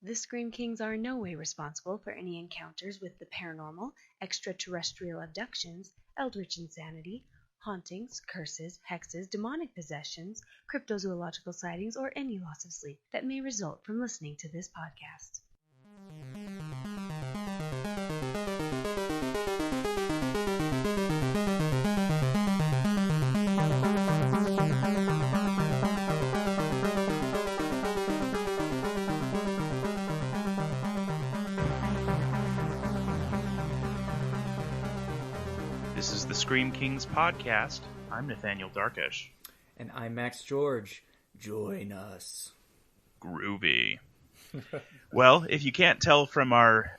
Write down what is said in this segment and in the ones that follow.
The Scream Kings are in no way responsible for any encounters with the paranormal, extraterrestrial abductions, eldritch insanity, hauntings, curses, hexes, demonic possessions, cryptozoological sightings, or any loss of sleep that may result from listening to this podcast. This is the Scream Kings podcast. I'm Nathaniel Darkish. And I'm Max George. Join us. Groovy. Well, if you can't tell from our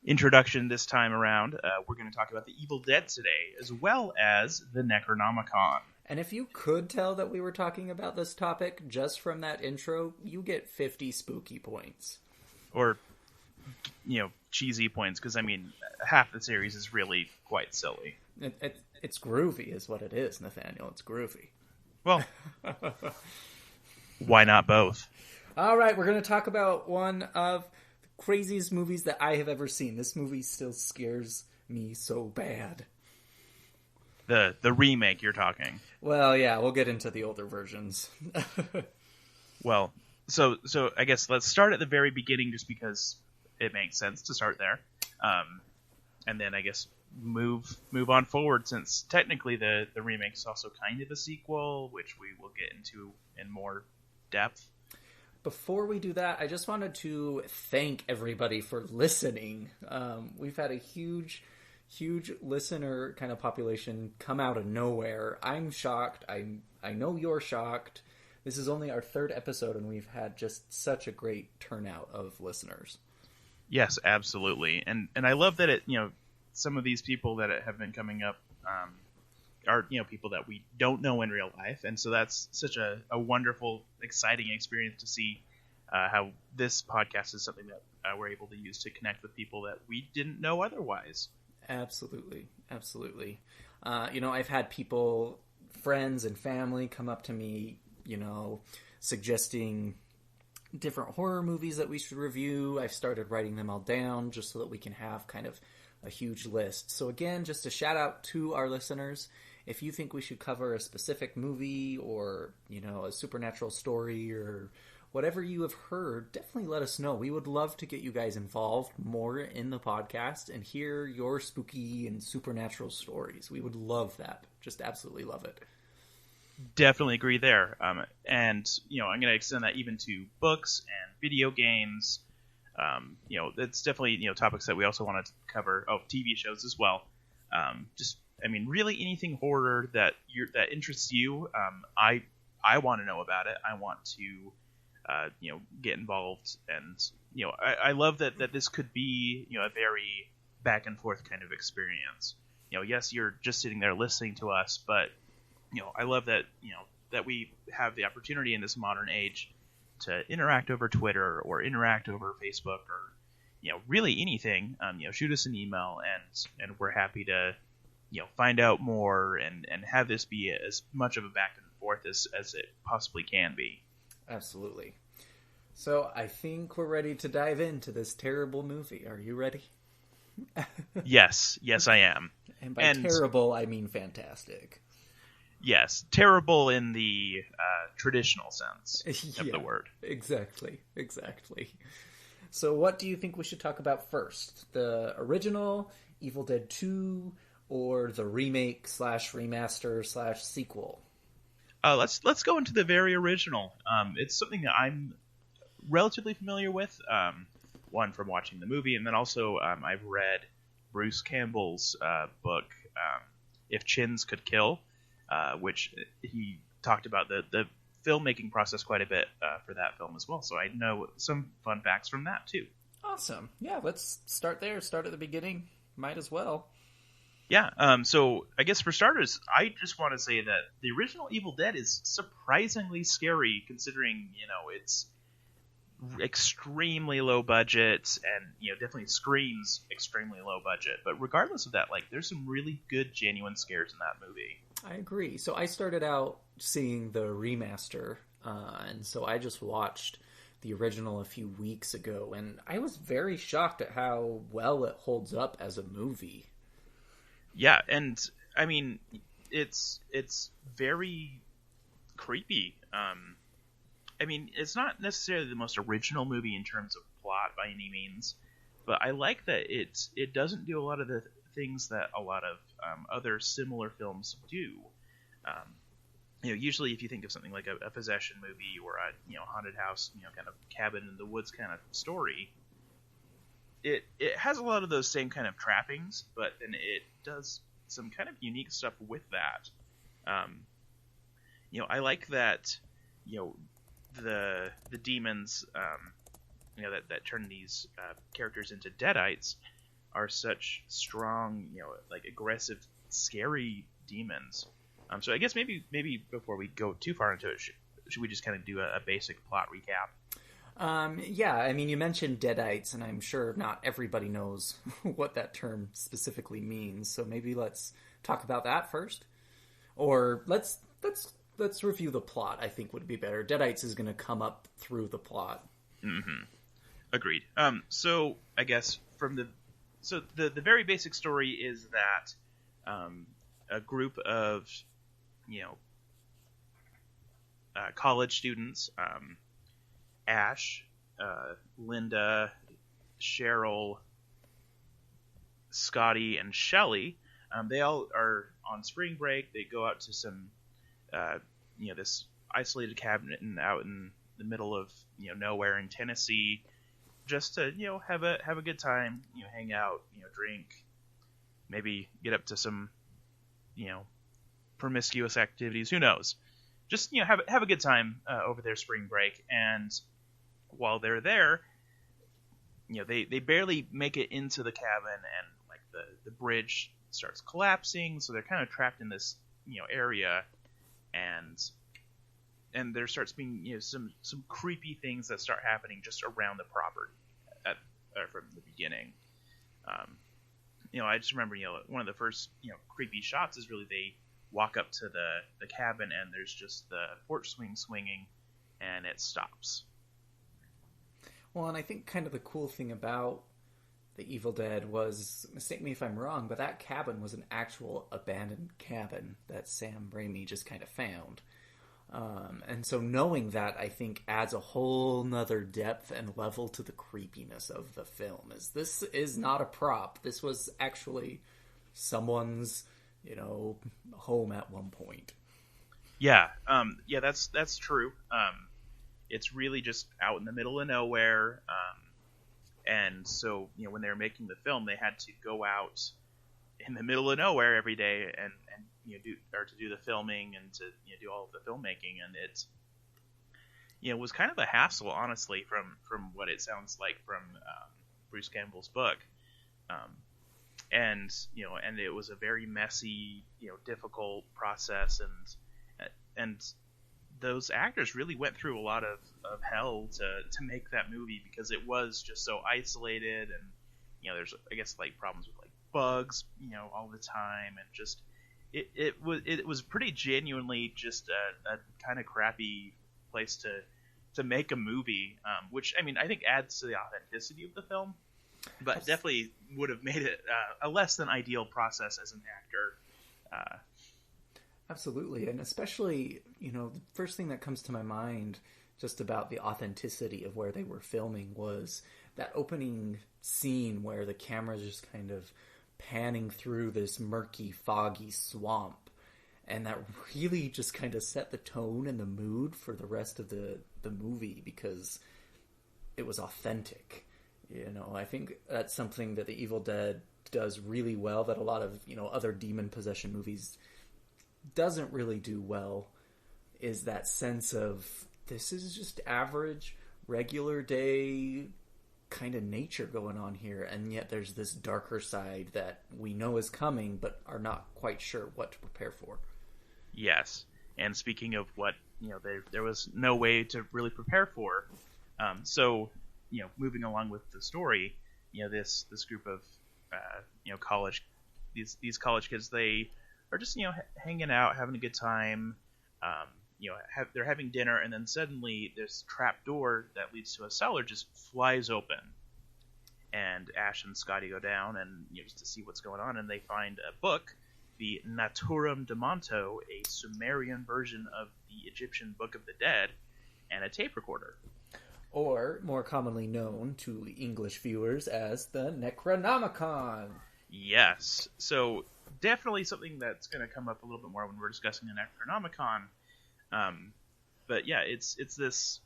introduction this time around, we're going to talk about the Evil Dead today, as well as the Necronomicon. And if you could tell that we were talking about this topic just from that intro, you get 50 spooky points. Or, cheesy points, because, half the series is really quite silly. It's groovy is what it is, Nathaniel. It's groovy. Well, why not both? All right, we're going to talk about one of the craziest movies that I have ever seen. This movie still scares me so bad. The remake you're talking. Well, yeah, we'll get into the older versions. Well, so I guess let's start at the very beginning, just because it makes sense to start there, and then I guess move on forward, since technically the remake is also kind of a sequel, which we will get into in more depth. Before we do that, I just wanted to thank everybody for listening. We've had a huge listener kind of population come out of nowhere. I'm shocked. I know you're shocked. This is only our third episode, and we've had just such a great turnout of listeners. Yes, absolutely. And I love that some of these people that have been coming up are, people that we don't know in real life. And so that's such a wonderful, exciting experience to see how this podcast is something that we're able to use to connect with people that we didn't know otherwise. Absolutely. I've had people, friends and family come up to me, suggesting different horror movies that we should review. I've started writing them all down just so that we can have kind of a huge list. So again, just a shout out to our listeners. If you think we should cover a specific movie or, a supernatural story or whatever you have heard, definitely let us know. We would love to get you guys involved more in the podcast and hear your spooky and supernatural stories. We would love that. Just absolutely love it. Definitely agree there. And, I'm going to extend that even to books and video games. It's definitely, topics that we also want to cover. Oh, TV shows as well. Really anything horror that interests you. I want to know about it. I want to, get involved. And, I love that this could be, a very back and forth kind of experience. Yes, you're just sitting there listening to us, but I love that, that we have the opportunity in this modern age to interact over Twitter or interact over Facebook or, really anything. Shoot us an email and we're happy to, find out more and have this be as much of a back and forth as it possibly can be. Absolutely. So I think we're ready to dive into this terrible movie. Are you ready? Yes, I am. And by terrible, I mean fantastic. Yes, terrible in the traditional sense of the word. Exactly. So what do you think we should talk about first? The original, Evil Dead 2, or the remake / remaster / sequel? Let's go into the very original. It's something that I'm relatively familiar with, one from watching the movie, and then also I've read Bruce Campbell's book, If Chins Could Kill, which he talked about the filmmaking process quite a bit for that film as well. So I know some fun facts from that too. Awesome. Yeah, let's start there. Start at the beginning. Might as well. Yeah. So I guess for starters, I just want to say that the original Evil Dead is surprisingly scary, considering it's extremely low budget and definitely screams extremely low budget. But regardless of that, there's some really good genuine scares in that movie. I agree. So I started out seeing the remaster, and so I just watched the original a few weeks ago, and I was very shocked at how well it holds up as a movie. Yeah, and I mean, it's very creepy. I mean, it's not necessarily the most original movie in terms of plot by any means, but I like that it doesn't do a lot of the things that a lot of other similar films do. Usually if you think of something like a possession movie or a haunted house, kind of cabin in the woods kind of story, it has a lot of those same kind of trappings, but then it does some kind of unique stuff with that. I like that, the demons, that turn these characters into deadites are such strong, like aggressive, scary demons. So I guess maybe before we go too far into it, should we just kind of do a basic plot recap? Yeah, I mean, you mentioned deadites, and I'm sure not everybody knows what that term specifically means. So maybe let's talk about that first, or let's review the plot. I think would be better. Deadites is going to come up through the plot. Mm-hmm. Agreed. So I guess the very basic story is that a group of college students, Ash, Linda, Cheryl, Scotty, and Shelley, they all are on spring break. They go out to some this isolated cabin out in the middle of nowhere in Tennessee, just to have a good time, hang out, drink, maybe get up to some promiscuous activities. Who knows? Just have a good time over their spring break. And while they're there, they barely make it into the cabin, and like the bridge starts collapsing, so they're kind of trapped in this area, and there starts being some creepy things that start happening just around the property from the beginning. I just remember one of the first creepy shots is really they walk up to the cabin, and there's just the porch swing swinging, and it stops. Well, and I think kind of the cool thing about the Evil Dead was, mistake me if I'm wrong, but that cabin was an actual abandoned cabin that Sam Raimi just kind of found. And so knowing that, I think, adds a whole nother depth and level to the creepiness of the film. This is not a prop. This was actually someone's, home at one point. Yeah, that's true. It's really just out in the middle of nowhere. And so, when they were making the film, they had to go out in the middle of nowhere every day and to do the filming and to do all of the filmmaking, and it was kind of a hassle, honestly, from what it sounds like from Bruce Campbell's book, and it was a very messy, difficult process, and those actors really went through a lot of hell to make that movie, because it was just so isolated, and there's, I guess, like problems with like bugs all the time, and just it was pretty genuinely just a kind of crappy place to make a movie, which I mean I think adds to the authenticity of the film, but definitely would have made it a less than ideal process as an actor. Absolutely, and especially the first thing that comes to my mind just about the authenticity of where they were filming was that opening scene where the camera's just kind of panning through this murky, foggy swamp, and that really just kind of set the tone and the mood for the rest of the movie, because it was authentic. I think that's something that the Evil Dead does really well that a lot of other demon possession movies doesn't really do well, is that sense of this is just average, regular day kind of nature going on here, and yet there's this darker side that we know is coming but are not quite sure what to prepare for. Yes, and speaking of what there was no way to really prepare for, so moving along with the story, this group of college these college kids, they are just hanging out, having a good time, they're having dinner, and then suddenly this trap door that leads to a cellar just flies open, and Ash and Scotty go down and just to see what's going on, and they find a book, the Naturum de Monto, a Sumerian version of the Egyptian Book of the Dead, and a tape recorder. Or, more commonly known to English viewers as the Necronomicon. Yes. So, definitely something that's going to come up a little bit more when we're discussing the Necronomicon. But yeah, it's this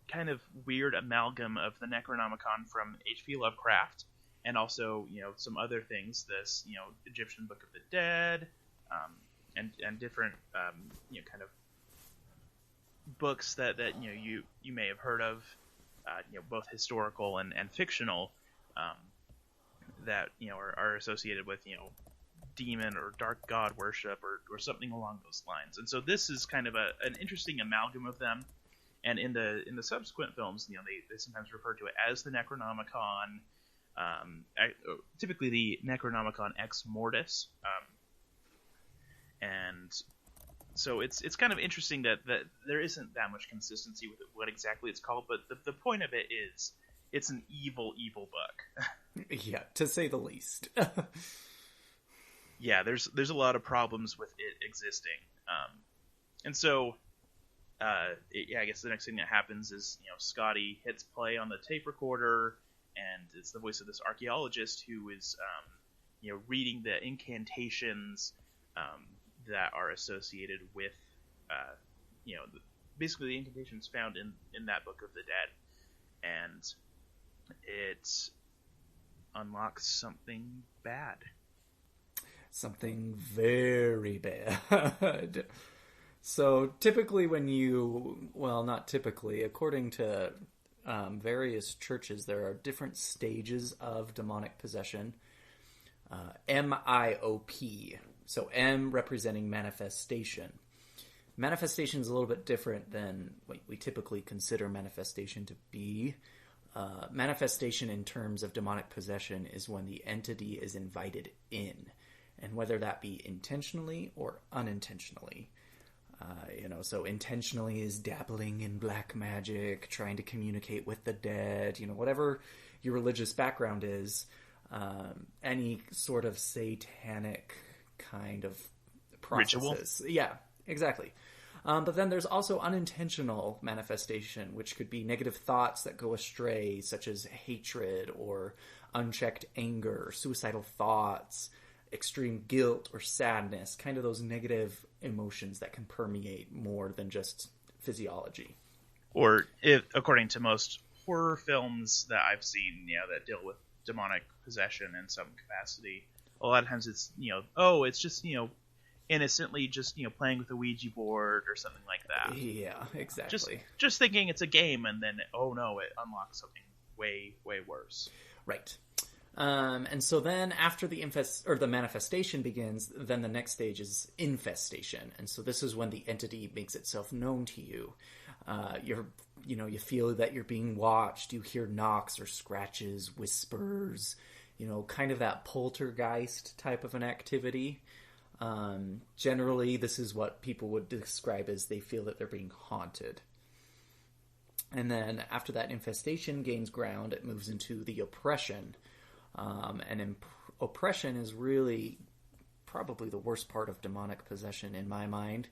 kind of weird amalgam of the Necronomicon from H.P. Lovecraft, and also, some other things, this, Egyptian Book of the Dead, and different, kind of books that you may have heard of, both historical and fictional, that, are associated with, demon or dark god worship or something along those lines. And so this is kind of an interesting amalgam of them. And in the subsequent films, they sometimes refer to it as the Necronomicon, typically the Necronomicon Ex Mortis, and so it's kind of interesting that there isn't that much consistency with what exactly it's called, but the point of it is it's an evil book. Yeah, to say the least. Yeah, there's a lot of problems with it existing, and so. I guess the next thing that happens is, Scotty hits play on the tape recorder, and it's the voice of this archaeologist who is, reading the incantations that are associated with, basically the incantations found in that Book of the Dead, and it unlocks something bad. Something very bad. So typically not typically, according to various churches, there are different stages of demonic possession. MIOP. So M representing manifestation. Manifestation is a little bit different than what we typically consider manifestation to be. Manifestation in terms of demonic possession is when the entity is invited in, and whether that be intentionally or unintentionally. So intentionally is dabbling in black magic, trying to communicate with the dead, whatever your religious background is, any sort of satanic kind of processes. Ritual? Yeah, exactly. But then there's also unintentional manifestation, which could be negative thoughts that go astray, such as hatred or unchecked anger, suicidal thoughts, extreme guilt or sadness, kind of those negative emotions that can permeate more than just physiology. Or, according to most horror films that I've seen, that deal with demonic possession in some capacity, a lot of times it's, it's just, innocently just, playing with a Ouija board or something like that. Yeah, exactly. Just thinking it's a game, and then, oh no, it unlocks something way, way worse. Right. And so then after the manifestation begins, then the next stage is infestation. And so this is when the entity makes itself known to you. You feel that you're being watched. You hear knocks or scratches, whispers, kind of that poltergeist type of an activity. Generally, this is what people would describe as they feel that they're being haunted. And then after that infestation gains ground, it moves into the oppression. Oppression is really probably the worst part of demonic possession in my mind.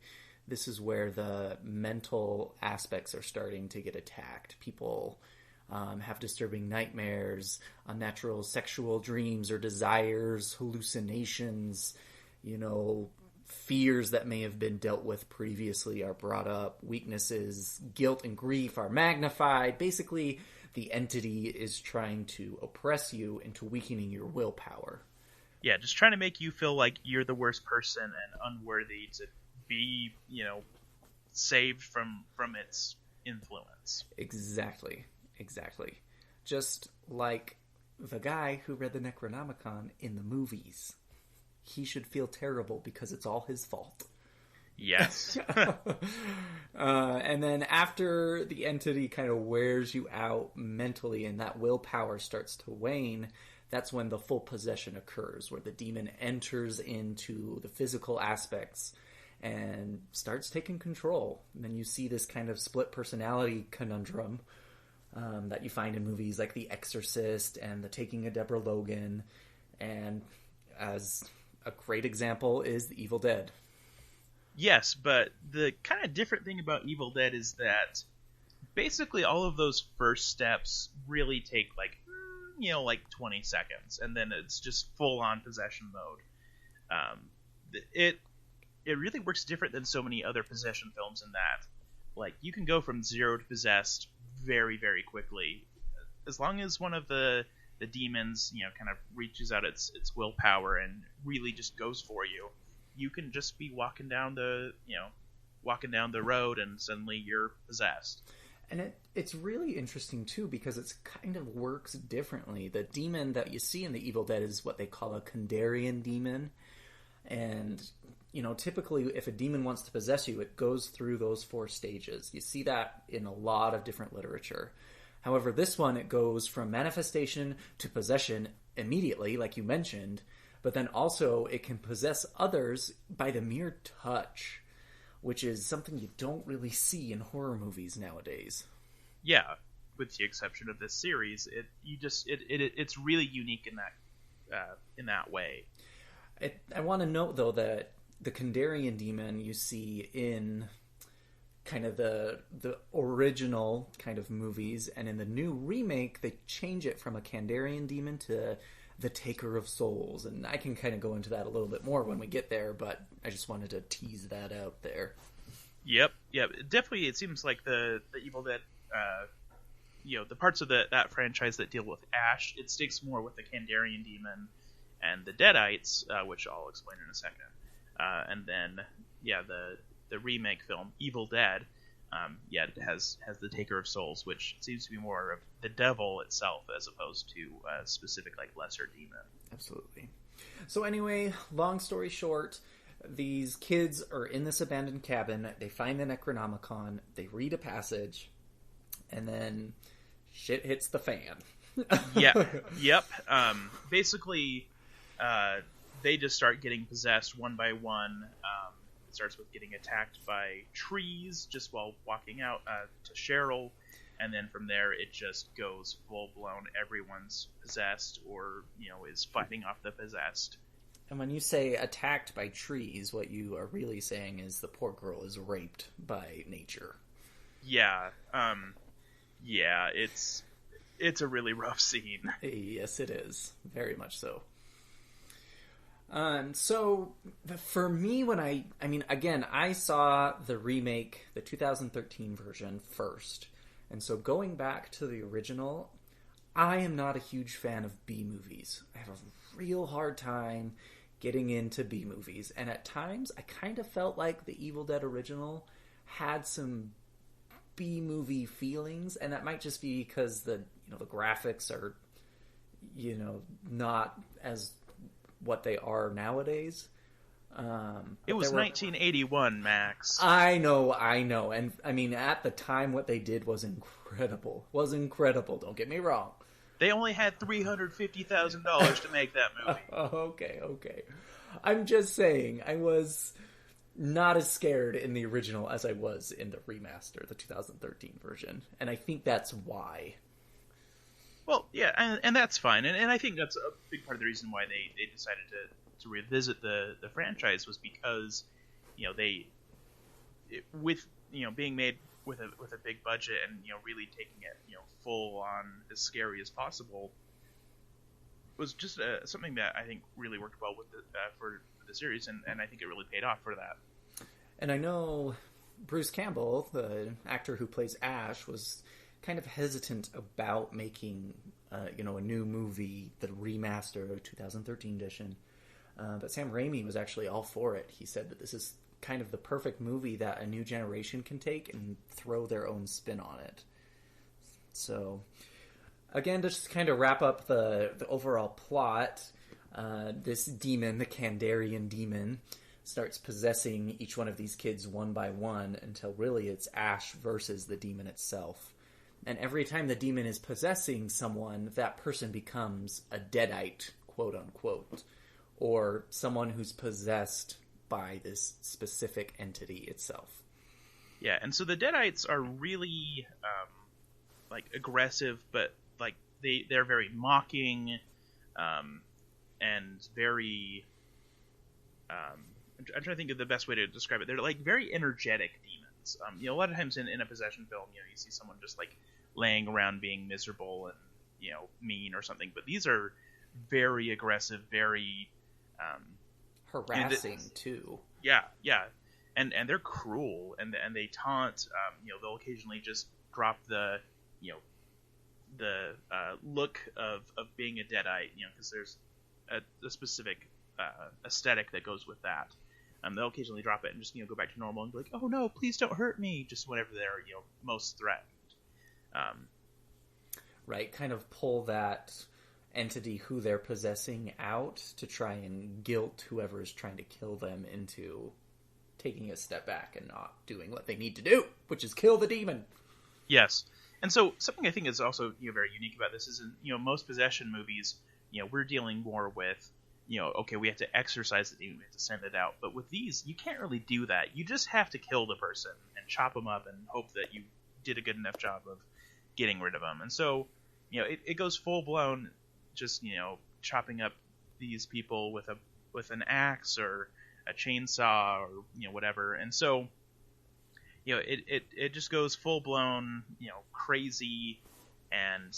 This is where the mental aspects are starting to get attacked. People have disturbing nightmares, unnatural sexual dreams or desires, hallucinations, fears that may have been dealt with previously are brought up, weaknesses, guilt and grief are magnified. Basically, the entity is trying to oppress you into weakening your willpower. Yeah, just trying to make you feel like you're the worst person and unworthy to be, saved from its influence. Exactly. Just like the guy who read the Necronomicon in the movies. He should feel terrible because it's all his fault. Yes. And then after the entity kind of wears you out mentally and that willpower starts to wane, that's when the full possession occurs, where the demon enters into the physical aspects and starts taking control. And then you see this kind of split personality conundrum that you find in movies like The Exorcist and The Taking of Deborah Logan, and as a great example is The Evil Dead. Yes, but the kind of different thing about Evil Dead is that basically all of those first steps really take like 20 seconds, and then it's just full on possession mode. It really works different than so many other possession films in that, like, you can go from 0 to possessed very, very quickly, as long as one of the demons kind of reaches out its willpower and really just goes for you. You can just be walking down the road and suddenly you're possessed. And it's really interesting, too, because it kind of works differently. The demon that you see in The Evil Dead is what they call a Kandarian demon. And, typically if a demon wants to possess you, it goes through those 4 stages. You see that in a lot of different literature. However, this one, it goes from manifestation to possession immediately, like you mentioned, but then also it can possess others by the mere touch, which is something you don't really see in horror movies nowadays. Yeah, with the exception of this series, it's really unique in that way. I want to note, though, that the Kandarian demon you see in kind of the original kind of movies, and in the new remake, they change it from a Kandarian demon to the Taker of Souls, and I can kind of go into that a little bit more when we get there, but I just wanted to tease that out there. Yep. Definitely, it seems like the Evil Dead, the parts of that franchise that deal with Ash, it sticks more with the Kandarian demon and the Deadites, which I'll explain in a second. And then, the remake film, Evil Dead, it has the Taker of Souls, which seems to be more of the devil itself as opposed to a specific, like, lesser demon. Absolutely. So anyway, long story short, these kids are in this abandoned cabin. They find the Necronomicon. They read a passage, and then shit hits the fan. Yep. Basically, they just start getting possessed one by one. It starts with getting attacked by trees just while walking out to Cheryl, and then from there it just goes full-blown. Everyone's possessed or, is fighting off the possessed. And when you say attacked by trees, what you are really saying is the poor girl is raped by nature. Yeah. It's a really rough scene. Yes, it is. Very much so. So for me, I saw the remake, the 2013 version first. And so going back to the original, I am not a huge fan of B movies. I have a real hard time getting into B movies. And at times, I kind of felt like the Evil Dead original had some B movie feelings. And that might just be because the graphics are, not as what they are nowadays. It was 1981, Max. I know. And at the time, what they did was incredible. Don't get me wrong. They only had $350,000 to make that movie. Okay. I'm just saying, I was not as scared in the original as I was in the remaster, the 2013 version. And I think that's why. Well, yeah, and that's fine. And I think that's a big part of the reason why they decided to revisit the franchise was because, being made with a big budget and, really taking it, full on as scary as possible was just something that I think really worked well with for the series, and I think it really paid off for that. And I know Bruce Campbell, the actor who plays Ash, was kind of hesitant about making, a new movie, the remaster 2013 edition. But Sam Raimi was actually all for it. He said that this is kind of the perfect movie that a new generation can take and throw their own spin on it. So, again, to just kind of wrap up the overall plot, this demon, the Kandarian demon, starts possessing each one of these kids one by one until really it's Ash versus the demon itself. And every time the demon is possessing someone, that person becomes a deadite, quote unquote, or someone who's possessed by this specific entity itself. Yeah, and so the Deadites are really like aggressive, but like they're very mocking, and very. I'm trying to think of the best way to describe it. They're like very energetic demons. A lot of times in a possession film, you see someone just like laying around being miserable and mean or something, but these are very aggressive, very harassing too. Yeah, and they're cruel, and they taunt. They'll occasionally just drop the look of being a Deadite, because there's a specific aesthetic that goes with that. They'll occasionally drop it and just go back to normal and be like, oh no, please don't hurt me, just whenever they're most threatened. Right, kind of pull that entity who they're possessing out to try and guilt whoever is trying to kill them into taking a step back and not doing what they need to do, which is kill the demon. Yes. And so something I think is also very unique about this is in most possession movies, we're dealing more with okay, we have to exorcise the demon, we have to send it out. But with these, you can't really do that. You just have to kill the person and chop them up and hope that you did a good enough job of getting rid of them. And so it goes full blown, just chopping up these people with an axe or a chainsaw or whatever. And so it just goes full blown crazy. And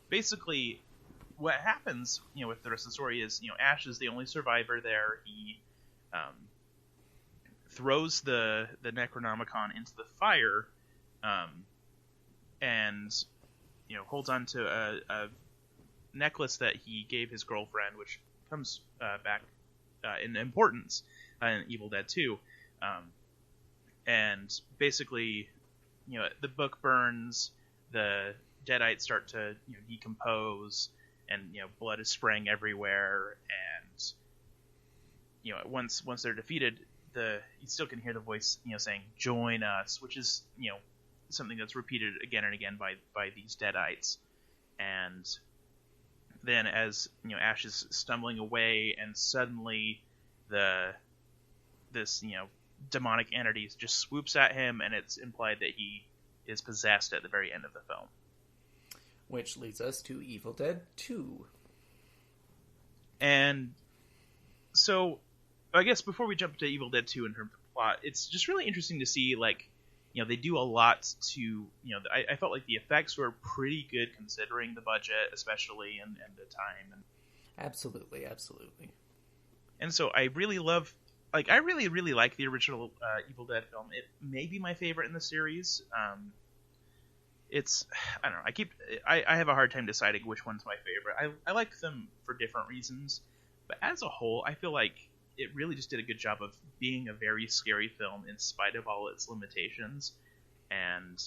basically what happens with the rest of the story is Ash is the only survivor there. He throws the Necronomicon into the fire, and holds on to a necklace that he gave his girlfriend, which comes back in importance in Evil Dead 2. And basically, the book burns, the Deadites start to decompose, and blood is spraying everywhere. And once they're defeated, you still can hear the voice saying "Join us," which is something that's repeated again and again by these Deadites. And then as Ash is stumbling away, and suddenly this demonic entity just swoops at him, and it's implied that he is possessed at the very end of the film. Which leads us to Evil Dead 2. And so, I guess before we jump to Evil Dead 2 in terms of plot, it's just really interesting to see, like, they do a lot to, I felt like the effects were pretty good considering the budget, especially, and the time. Absolutely. And so I really love, like, I really, really like the original Evil Dead film. It may be my favorite in the series. It's, I don't know, I have a hard time deciding which one's my favorite. I like them for different reasons, but as a whole, I feel like it really just did a good job of being a very scary film in spite of all its limitations, and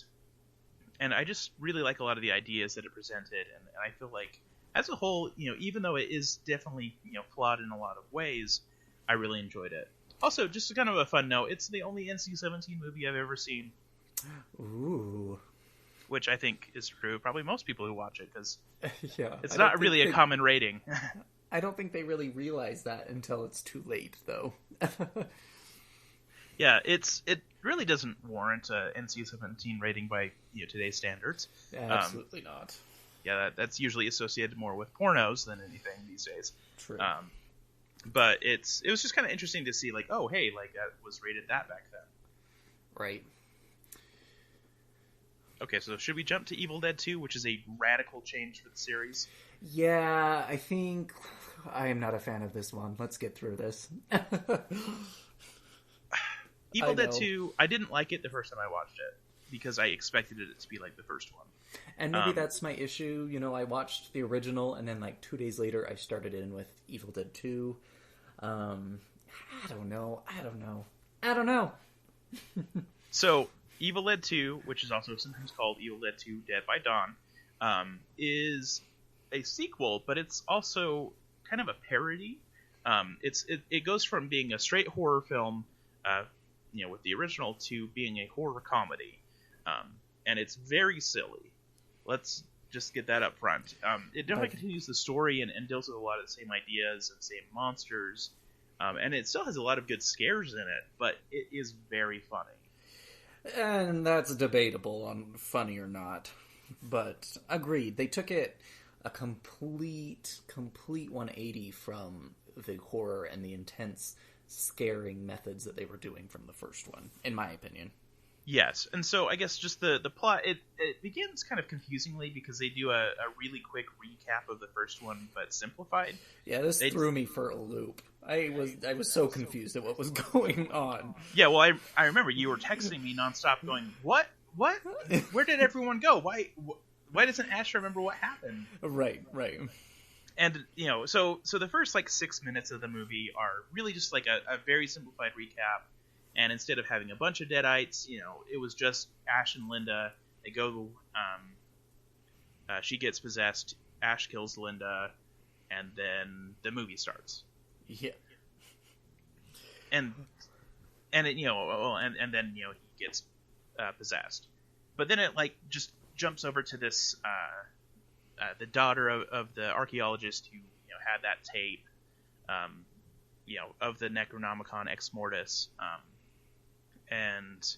I just really like a lot of the ideas that it presented, and I feel like as a whole, even though it is definitely flawed in a lot of ways, I really enjoyed it. Also, just kind of a fun note, it's the only NC-17 movie I've ever seen. Ooh. Which I think is true. Probably most people who watch it, because yeah, it's not really a common rating. I don't think they really realize that until it's too late, though. Yeah, it really doesn't warrant a NC-17 rating by today's standards. Absolutely not. Yeah, that's usually associated more with pornos than anything these days. True. But it was just kind of interesting to see, like, oh, hey, like, that was rated that back then. Right. Okay, so should we jump to Evil Dead 2, which is a radical change for the series? Yeah, I think I am not a fan of this one. Let's get through this. Evil Dead 2, I didn't like it the first time I watched it, because I expected it to be like the first one. And maybe that's my issue. I watched the original, and then like 2 days later, I started in with Evil Dead 2. I don't know. So, Evil Dead 2, which is also sometimes called Evil Dead 2 Dead by Dawn, is a sequel, but it's also kind of a parody. It goes from being a straight horror film, with the original, to being a horror comedy, and it's very silly. Let's just get that up front. It definitely continues the story and deals with a lot of the same ideas and same monsters, And it still has a lot of good scares in it, but it is very funny. And that's debatable on funny or not. But agreed. They took it a complete 180 from the horror and the intense scaring methods that they were doing from the first one, in my opinion. Yes, and so I guess just the plot, it begins kind of confusingly because they do a really quick recap of the first one, but simplified. Yeah, this threw me for a loop. I was so confused at what was going on. Yeah, well, I remember you were texting me nonstop going, What? Where did everyone go? Why doesn't Ash remember what happened? Right. And, so the first, 6 minutes of the movie are really just, a very simplified recap. And instead of having a bunch of Deadites, it was just Ash and Linda. They go, she gets possessed, Ash kills Linda, and then the movie starts. Yeah. And then, he gets possessed. But then it, just jumps over to this, the daughter of the archaeologist who, had that tape, of the Necronomicon Ex Mortis, and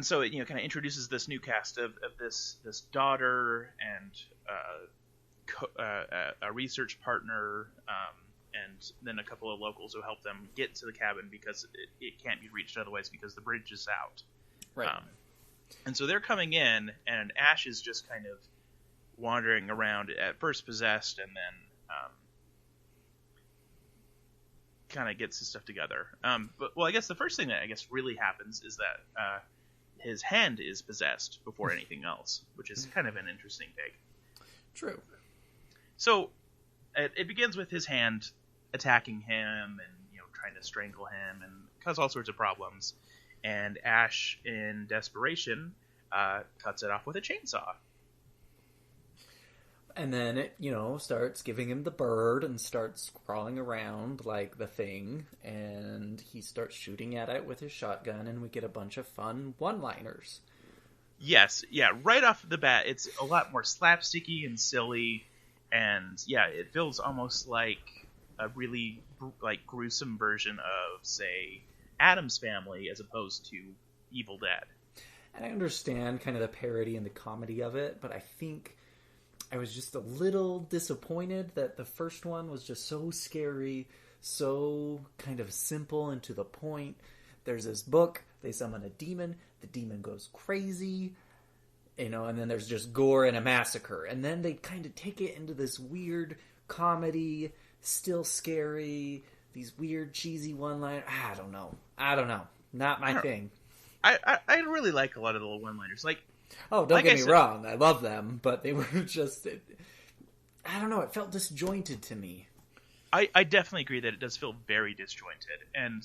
so it kind of introduces this new cast of this daughter and a research partner, and then a couple of locals who help them get to the cabin because it can't be reached otherwise because the bridge is out. Right. And so they're coming in, and Ash is just kind of wandering around, at first possessed, and then kind of gets his stuff together. But I guess the first thing that really happens is that his hand is possessed before anything else, which is kind of an interesting take. True. So it begins with his hand attacking him and trying to strangle him and cause all sorts of problems. And Ash, in desperation, cuts it off with a chainsaw. And then it, starts giving him the bird and starts crawling around like the thing. And he starts shooting at it with his shotgun, and we get a bunch of fun one-liners. Yes, yeah, right off the bat, it's a lot more slapsticky and silly. And, yeah, it feels almost like a really, gruesome version of, say, Addams Family as opposed to Evil Dead. And I understand kind of the parody and the comedy of it, but I think I was just a little disappointed that the first one was just so scary, so kind of simple and to the point. There's this book, they summon a demon, the demon goes crazy, and then there's just gore and a massacre. And then they kind of take it into this weird comedy, still scary, these weird cheesy one-liners. I don't know. Not my thing. I really like a lot of the one-liners. Don't get me wrong. I love them, but they were just... I don't know. It felt disjointed to me. I definitely agree that it does feel very disjointed. And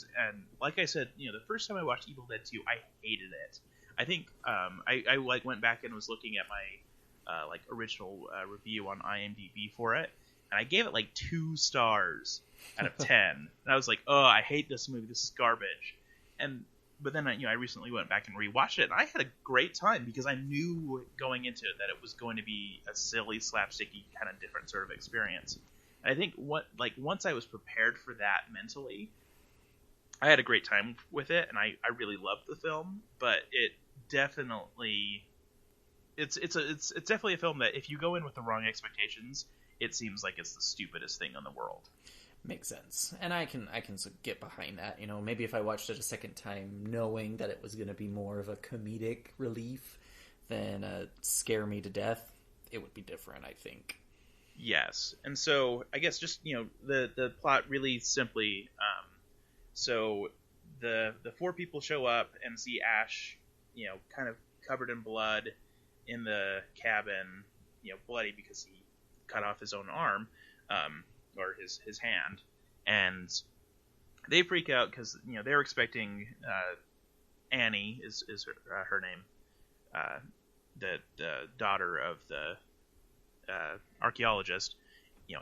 like I said, the first time I watched Evil Dead 2, I hated it. I think I went back and was looking at my original review on IMDb for it, and I gave it 2 stars out of 10. And I was like, oh, I hate this movie. This is garbage. But then I recently went back and rewatched it, and I had a great time because I knew going into it that it was going to be a silly, slapsticky, kind of different sort of experience. And I think once I was prepared for that mentally, I had a great time with it, and I really loved the film. But it definitely, it's definitely a film that if you go in with the wrong expectations, it seems like it's the stupidest thing in the world. Makes sense. And I can get behind that. Maybe if I watched it a second time knowing that it was going to be more of a comedic relief than a scare me to death, it would be different, I think. Yes. And so I guess just, the plot really simply, so the 4 people show up and see Ash, kind of covered in blood in the cabin, bloody because he cut off his own arm, or his hand, and they freak out because they're expecting Annie is her name, the daughter of the archaeologist.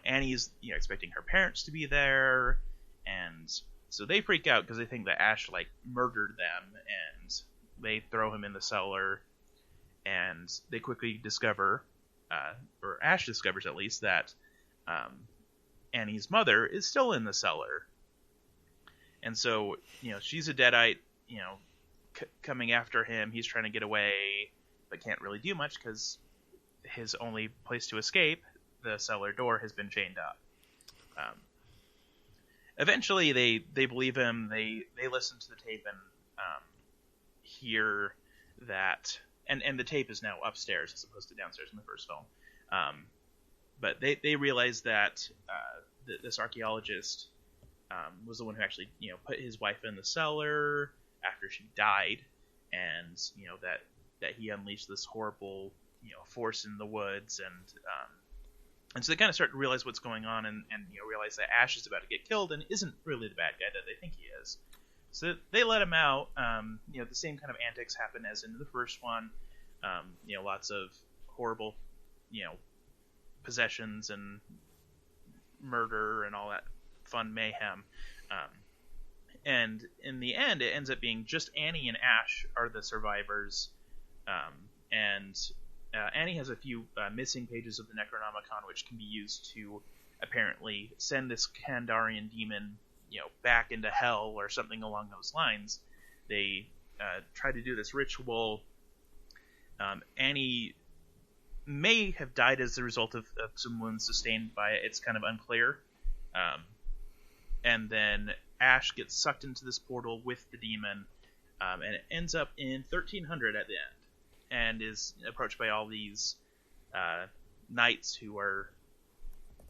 Annie's expecting her parents to be there, and so they freak out because they think that Ash murdered them, and they throw him in the cellar, and they quickly discover, or Ash discovers at least, that Annie's mother is still in the cellar. And so, she's a deadite, coming after him. He's trying to get away, but can't really do much because his only place to escape, the cellar door, has been chained up. Eventually, they believe him. They listen to the tape and hear that, and the tape is now upstairs as opposed to downstairs in the first film. But they realize that this archaeologist was the one who actually put his wife in the cellar after she died, and that he unleashed this horrible force in the woods, and so they kind of start to realize what's going on, and realize that Ash is about to get killed and isn't really the bad guy that they think he is. So they let him out. The same kind of antics happen as in the first one. Lots of horrible possessions and murder and all that fun mayhem. And in the end, it ends up being just Annie and Ash are the survivors. And Annie has a few missing pages of the Necronomicon, which can be used to apparently send this Kandarian demon, back into hell or something along those lines. They try to do this ritual. Annie may have died as a result of some wounds sustained by it. It's kind of unclear. And then Ash gets sucked into this portal with the demon, and it ends up in 1300 at the end, and is approached by all these knights who are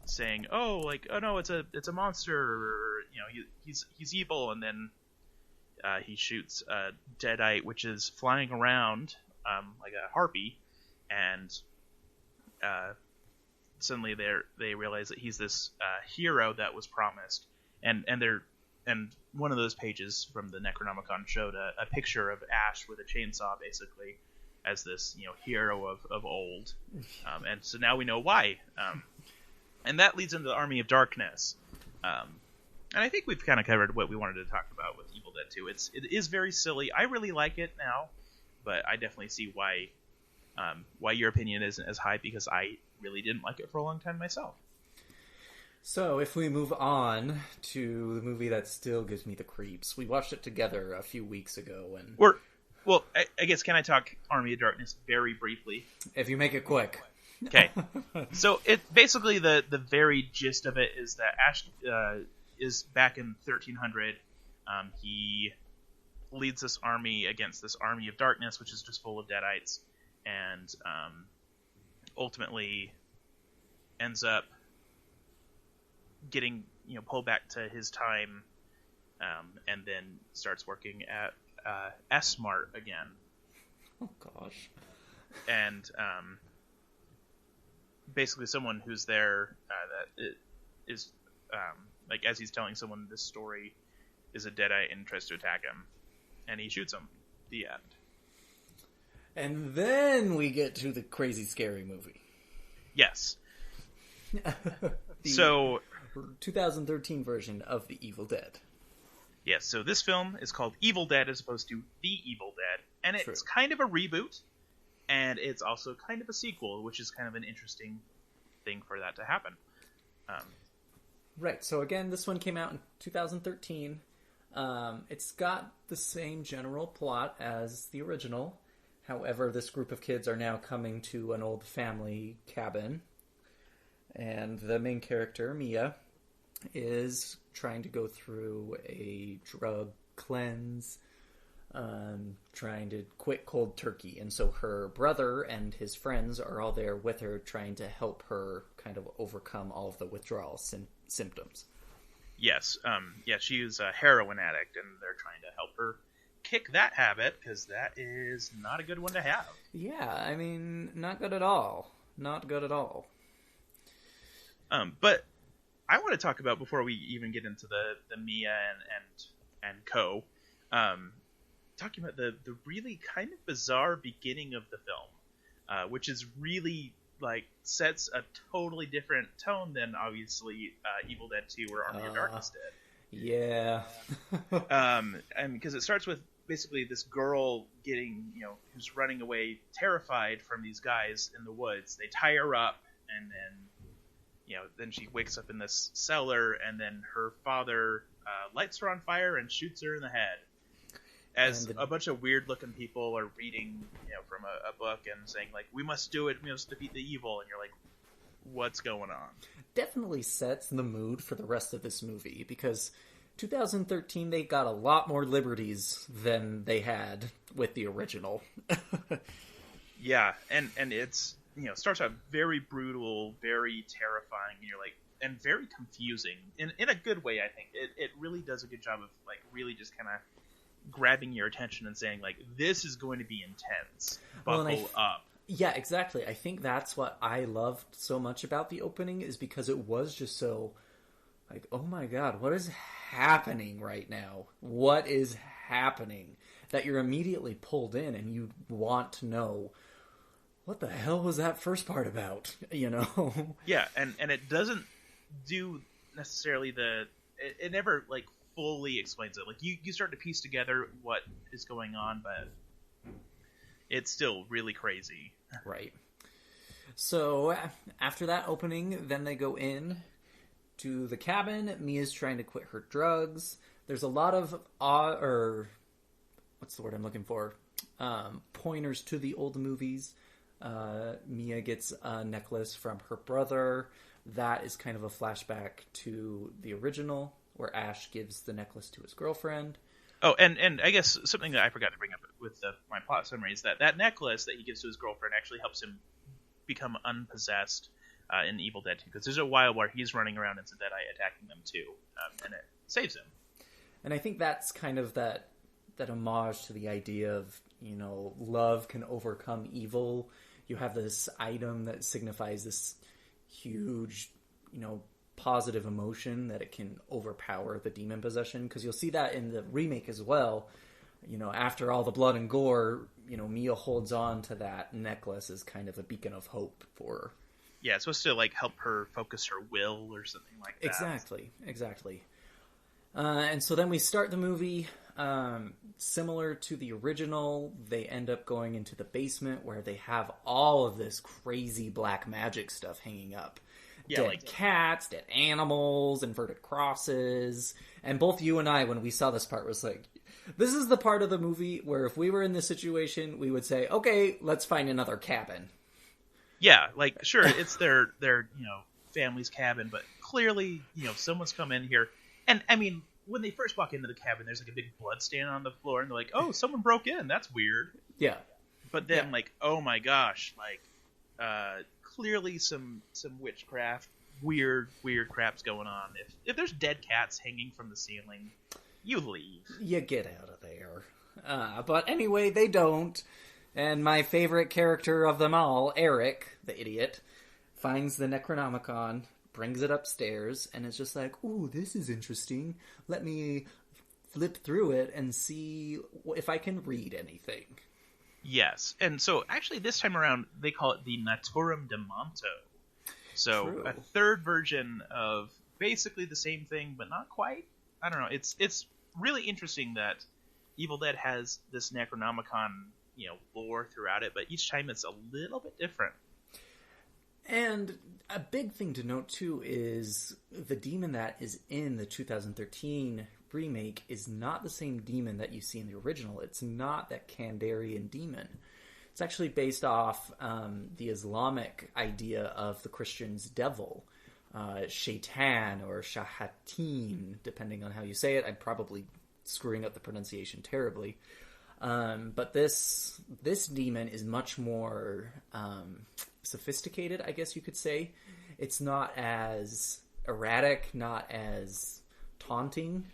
saying, "Oh no, it's a monster," or, he's evil, and then he shoots a deadite, which is flying around like a harpy, and suddenly they realize that he's this hero that was promised, and one of those pages from the Necronomicon showed a picture of Ash with a chainsaw, basically, as this hero of old, and so now we know why, and that leads into the Army of Darkness, and I think we've kind of covered what we wanted to talk about with Evil Dead 2. It is very silly. I really like it now, but I definitely see why your opinion isn't as high, because I really didn't like it for a long time myself. So if we move on to the movie that still gives me the creeps, we watched it together a few weeks ago, and I guess, can I talk Army of Darkness very briefly? If you make it quick. Okay. So it basically the very gist of it is that Ash is back in 1300. He leads this army against this Army of Darkness, which is just full of deadites, and ultimately ends up getting pulled back to his time, and then starts working at S-Mart again. Oh gosh. And basically someone who's there that is as he's telling someone this story is a deadite and tries to attack him, and he shoots him. The end. And then we get to the crazy scary movie. Yes. So 2013 version of The Evil Dead. Yes, so this film is called Evil Dead as opposed to The Evil Dead, and it's kind of a reboot, and it's also kind of a sequel, which is kind of an interesting thing for that to happen. Right, so again, this one came out in 2013. It's got the same general plot as the original. However, this group of kids are now coming to an old family cabin, and the main character, Mia, is trying to go through a drug cleanse, trying to quit cold turkey. And so her brother and his friends are all there with her, trying to help her kind of overcome all of the withdrawal symptoms. Yes, she is a heroin addict, and they're trying to help her kick that habit, because that is not a good one to have. Yeah, I mean, not good at all. Not good at all. But I want to talk about, before we even get into the Mia and co, talking about the really kind of bizarre beginning of the film, which is really sets a totally different tone than obviously Evil Dead 2 or Army of Darkness did. Yeah. And because it starts with basically this girl getting, who's running away terrified from these guys in the woods. They tie her up, and then then she wakes up in this cellar, and then her father lights her on fire and shoots her in the head. As a bunch of weird-looking people are reading, from a book and saying, like, we must do it, we must defeat the evil, and you're like, what's going on? Definitely sets the mood for the rest of this movie, because 2013, they got a lot more liberties than they had with the original. Yeah, and it's, starts out very brutal, very terrifying, and you're like, and very confusing, in a good way, I think. It really does a good job of, like, really just kind of grabbing your attention and saying, like, this is going to be intense. Buckle up. Yeah, exactly. I think that's what I loved so much about the opening, is because it was just so, like, oh my god, what is happening right now? What is happening? That you're immediately pulled in and you want to know, what the hell was that first part about? Yeah, and it doesn't do necessarily it never, like, fully explains it. Like, you start to piece together what is going on, but it's still really crazy. Right. So, after that opening, then they go in to the cabin. Mia's trying to quit her drugs. There's a lot of what's the word I'm looking for? Pointers to the old movies. Mia gets a necklace from her brother. That is kind of a flashback to the original, where Ash gives the necklace to his girlfriend. Oh, and I guess something that I forgot to bring up with my plot summary is that necklace that he gives to his girlfriend actually helps him become unpossessed in Evil Dead 2, because there's a while where he's running around as a Deadeye attacking them too, and it saves him. And I think that's kind of that homage to the idea of, love can overcome evil. You have this item that signifies this huge, positive emotion that it can overpower the demon possession, because you'll see that in the remake as well. After all the blood and gore, Mia holds on to that necklace as kind of a beacon of hope for her. Yeah, it's supposed to, like, help her focus her will or something like that. Exactly. And so then we start the movie. Similar to the original, they end up going into the basement where they have all of this crazy black magic stuff hanging up. Yeah, dead like cats, dead animals, inverted crosses. And both you and I, when we saw this part, was like, this is the part of the movie where if we were in this situation, we would say, okay, let's find another cabin. Yeah, like, sure, it's their family's cabin, but clearly, someone's come in here. And, I mean, when they first walk into the cabin, there's, like, a big blood stain on the floor, and they're like, oh, someone broke in, that's weird. Yeah. But then, like, oh my gosh, like, clearly some witchcraft, weird crap's going on. If there's dead cats hanging from the ceiling, you leave. You get out of there. But anyway, they don't. And my favorite character of them all, Eric, the idiot, finds the Necronomicon, brings it upstairs, and is just like, ooh, this is interesting. Let me flip through it and see if I can read anything. Yes, and so actually this time around they call it the Naturum de Monto. So True. A third version of basically the same thing, but not quite. I don't know. It's really interesting that Evil Dead has this Necronomicon, lore throughout it, but each time it's a little bit different. And a big thing to note too is the demon that is in the 2013 remake is not the same demon that you see in the original. It's not that Kandarian demon. It's actually based off the Islamic idea of the Christian's devil, Shaitan or Shahatin, depending on how you say it. I'm probably screwing up the pronunciation terribly. But this demon is much more sophisticated, I guess you could say. It's not as erratic, not as taunting.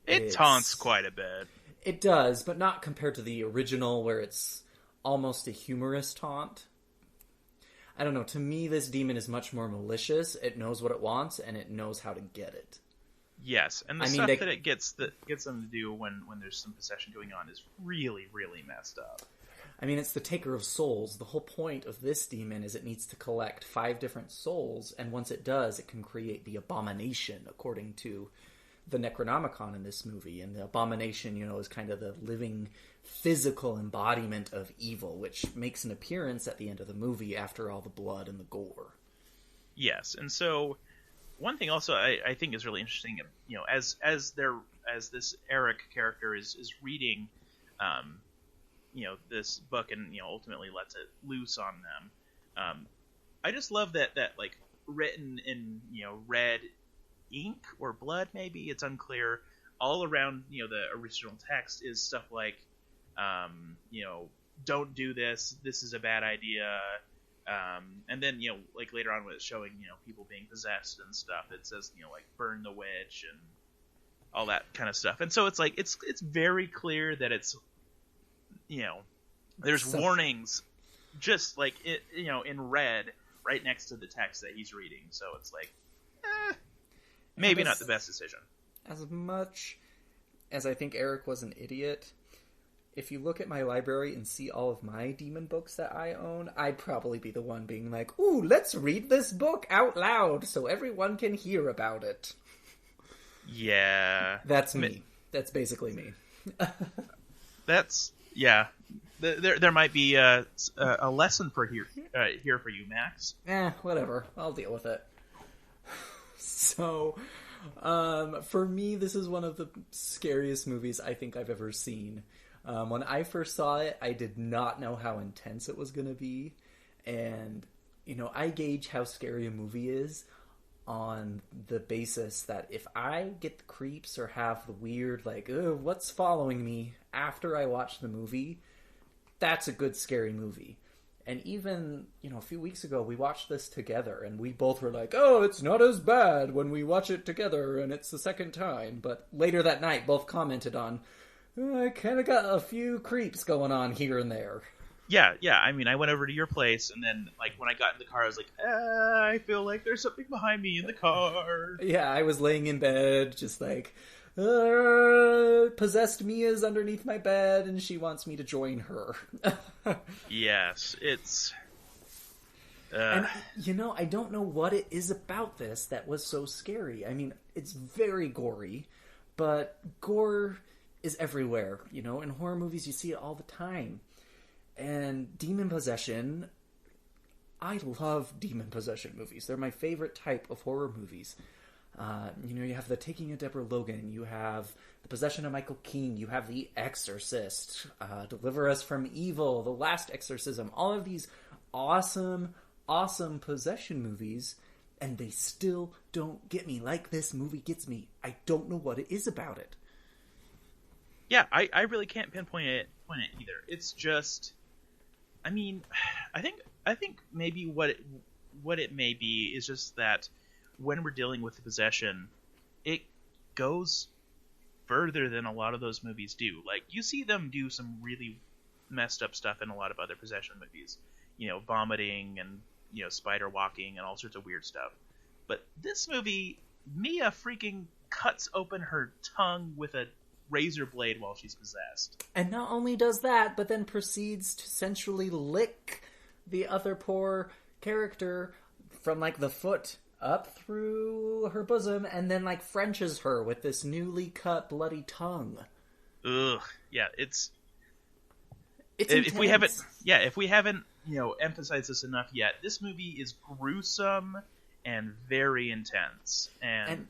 It taunts quite a bit. It does, but not compared to the original where it's almost a humorous taunt. I don't know. To me, this demon is much more malicious. It knows what it wants, and it knows how to get it. Yes, and the stuff that it gets them to do when there's some possession going on is really, really messed up. I mean, it's the taker of souls. The whole point of this demon is it needs to collect 5 different souls, and once it does, it can create the abomination, according to the Necronomicon in this movie. And the abomination, is kind of the living physical embodiment of evil, which makes an appearance at the end of the movie after all the blood and the gore. Yes, and so one thing also I think is really interesting, as this Eric character is reading, this book and ultimately lets it loose on them. I just love that like written in red ink or blood, maybe it's unclear, all around the original text is stuff like don't do this, this is a bad idea. And then like later on when it's showing people being possessed and stuff, it says like burn the witch and all that kind of stuff. And so it's like it's very clear that it's there's warnings just like it in red right next to the text that he's reading. So it's like maybe not the best decision. As much as I think Eric was an idiot, if you look at my library and see all of my demon books that I own, I'd probably be the one being like, ooh, let's read this book out loud so everyone can hear about it. Yeah. That's me. That's basically me. That's, yeah. There might be a lesson for here for you, Max. Whatever. I'll deal with it. So, for me, this is one of the scariest movies I think I've ever seen. When I first saw it, I did not know how intense it was going to be. And, I gauge how scary a movie is on the basis that if I get the creeps or have the weird, like, what's following me after I watch the movie, that's a good scary movie. And even, a few weeks ago, we watched this together, and we both were like, oh, it's not as bad when we watch it together, and it's the second time. But later that night, both commented on, I kind of got a few creeps going on here and there. Yeah. I mean, I went over to your place, and then, like, when I got in the car, I was like, I feel like there's something behind me in the car. Yeah, I was laying in bed, just like, possessed Mia's underneath my bed, and she wants me to join her. Yes, it's... And, I don't know what it is about this that was so scary. I mean, it's very gory, but gore is everywhere. In horror movies, you see it all the time. And demon possession, I love demon possession movies. They're my favorite type of horror movies. You have The Taking of Deborah Logan, you have The Possession of Michael Keane, you have The Exorcist, Deliver Us from Evil, The Last Exorcism, all of these awesome possession movies, and they still don't get me like this movie gets me. I don't know what it is about it. Yeah, I really can't pinpoint it either. It's just, I mean, I think maybe what it may be is just that when we're dealing with the possession, it goes further than a lot of those movies do. Like, you see them do some really messed up stuff in a lot of other possession movies. Vomiting and, spider walking and all sorts of weird stuff. But this movie, Mia freaking cuts open her tongue with a razor blade while she's possessed. And not only does that, but then proceeds to sensually lick the other poor character from, like, the foot up through her bosom, and then, like, Frenches her with this newly cut bloody tongue. Ugh. Yeah, it's intense. If we haven't emphasized this enough yet, this movie is gruesome and very intense. And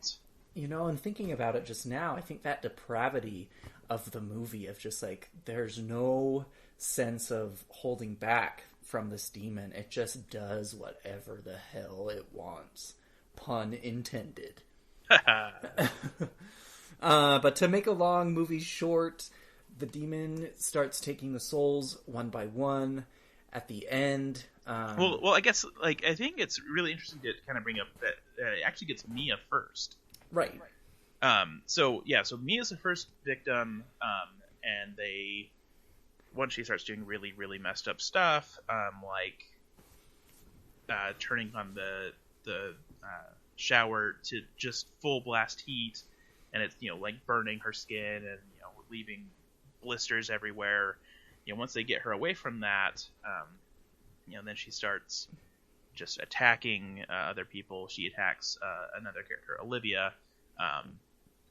and thinking about it just now, I think that depravity of the movie, of just, like, there's no sense of holding back from this demon. It just does whatever the hell it wants. Pun intended. But to make a long movie short, the demon starts taking the souls one by one at the end. Well, I guess, like, I think it's really interesting to kind of bring up that it actually gets Mia first. Right. So Mia's the first victim, and once she starts doing really, really messed up stuff, like turning on the shower to just full blast heat, and it's like burning her skin and leaving blisters everywhere. Once they get her away from that, then she starts just attacking other people. She attacks another character, Olivia,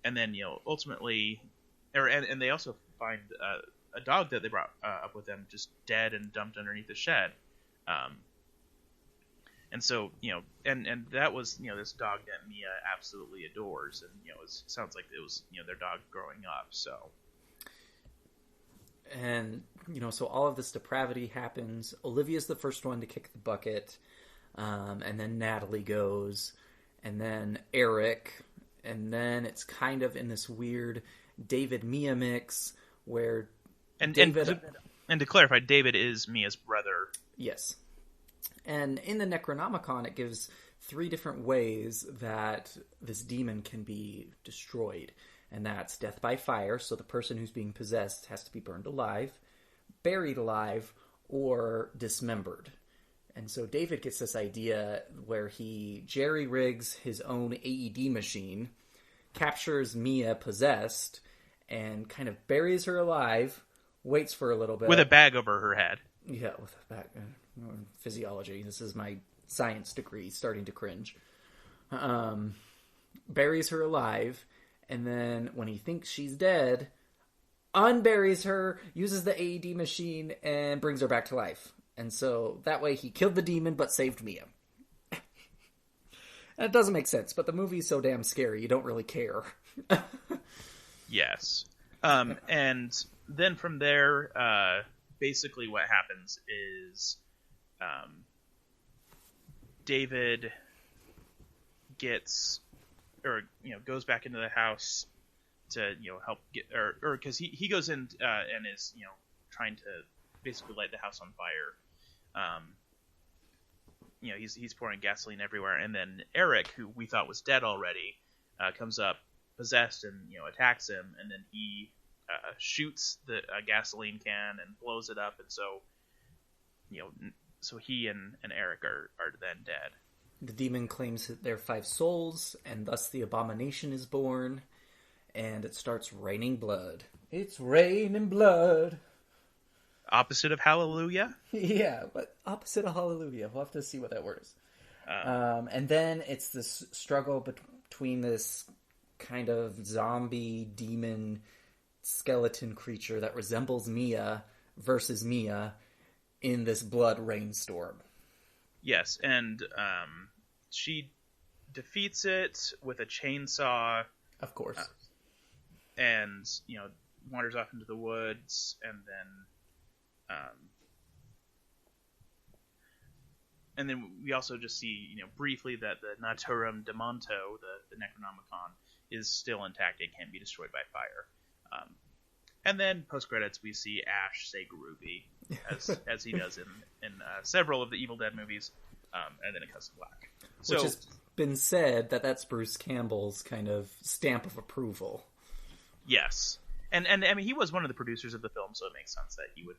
and then ultimately, and they also find a dog that they brought up with them, just dead and dumped underneath the shed. And so, and that was, this dog that Mia absolutely adores, and it sounds like it was, their dog growing up. So, and so all of this depravity happens. Olivia's the first one to kick the bucket, and then Natalie goes, and then Eric, and then it's kind of in this weird David Mia mix where and David, and to clarify, David is Mia's brother. Yes. And in the Necronomicon, it gives 3 different ways that this demon can be destroyed. And that's death by fire, so the person who's being possessed has to be burned alive, buried alive, or dismembered. And so David gets this idea where he jerry-rigs his own AED machine, captures Mia possessed, and kind of buries her alive, waits for a little bit. With a bag over her head. Yeah, with a bag. Physiology. This is my science degree, starting to cringe. Buries her alive, and then when he thinks she's dead, unburies her, uses the AED machine, and brings her back to life. And so that way he killed the demon but saved Mia. And it doesn't make sense, but the movie's so damn scary, you don't really care. Yes. And then from there, basically what happens is David goes back into the house to help get or because he goes in and is trying to basically light the house on fire. He's pouring gasoline everywhere, and then Eric, who we thought was dead already, comes up possessed and attacks him, and then he shoots the gasoline can and blows it up, and so so he and Eric are then dead. The demon claims their 5 souls, and thus the abomination is born, and it starts raining blood. It's raining blood. Opposite of hallelujah? Yeah, but opposite of hallelujah. We'll have to see what that word is. And then it's this struggle between this kind of zombie demon skeleton creature that resembles Mia versus Mia in this blood rainstorm. Yes, and she defeats it with a chainsaw. Of course. And, wanders off into the woods, and then we also just see, briefly that the Naturam Demonto, the Necronomicon, is still intact. It can't be destroyed by fire. And then post-credits, we see Ash say Groovy, as he does in several of the Evil Dead movies, and then it cuts to black. Which has been said that's Bruce Campbell's kind of stamp of approval. Yes. And I mean, he was one of the producers of the film, so it makes sense that he would...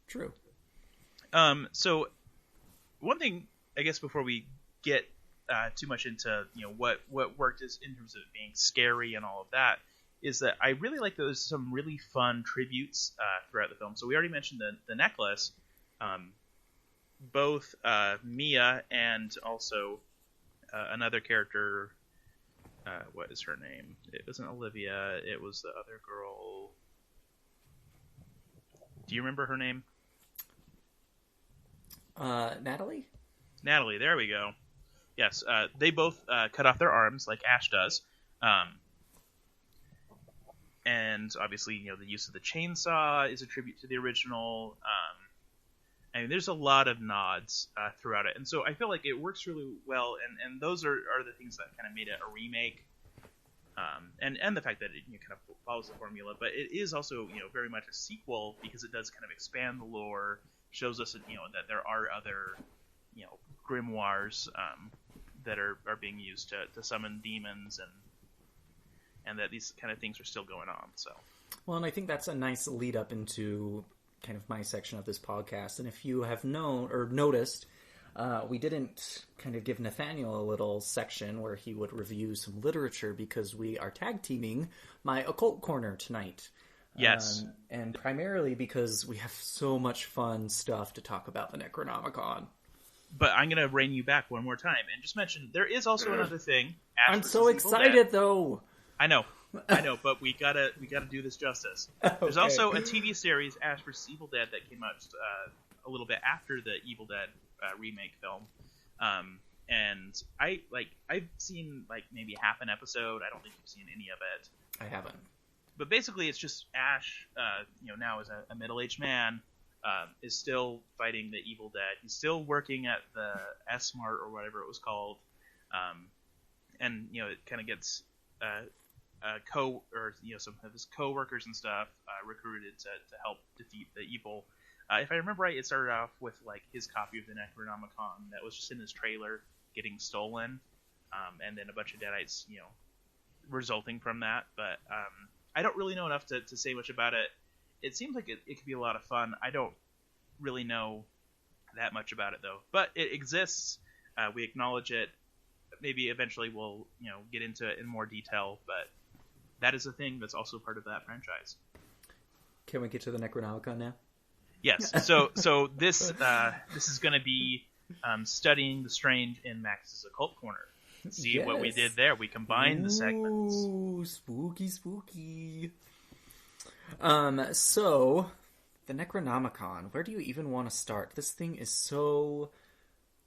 True. So one thing, I guess, before we get too much into what worked is in terms of it being scary and all of that, is that I really like that there's some really fun tributes throughout the film. So we already mentioned the necklace. Both Mia and also another character. What is her name? It wasn't Olivia. It was the other girl. Do you remember her name? Natalie? Natalie, there we go. Yes, they both cut off their arms like Ash does. And obviously, the use of the chainsaw is a tribute to the original. I mean, there's a lot of nods throughout it. And so I feel like it works really well, and those are the things that kind of made it a remake. And the fact that it kind of follows the formula, but it is also very much a sequel because it does kind of expand the lore, shows us that there are other grimoires that are being used to summon demons, and that these kind of things are still going on. So well, and I think that's a nice lead up into kind of my section of this podcast. And if you have known or noticed, we didn't kind of give Nathaniel a little section where he would review some literature because we are tag teaming my occult corner tonight. Yes. And primarily because we have so much fun stuff to talk about the Necronomicon. But I'm going to rein you back one more time and just mention there is also another thing. Ash I'm so excited, though. I know, but we gotta do this justice. Okay. There's also a TV series, Ash vs. Evil Dead, that came out just a a little bit after the Evil Dead remake film. And I've seen like maybe half an episode. I don't think you've seen any of it. I haven't. But basically, it's just Ash, now as a middle-aged man, is still fighting the Evil Dead. He's still working at the S-Mart or whatever it was called, and it kind of gets some of his co-workers and stuff recruited to help defeat the evil. If I remember right, it started off with like his copy of the Necronomicon that was just in his trailer getting stolen, and then a bunch of Deadites, resulting from that. But I don't really know enough to say much about it. It seems like it could be a lot of fun. I don't really know that much about it, though. But it exists. We acknowledge it. Maybe eventually we'll, get into it in more detail. But that is a thing that's also part of that franchise. Can we get to the Necronomicon now? Yes. So this is going to be studying the strange in Max's Occult Corner. See what we did there? We combined the segments. Ooh, spooky. So, the Necronomicon, where do you even want to start? This thing is so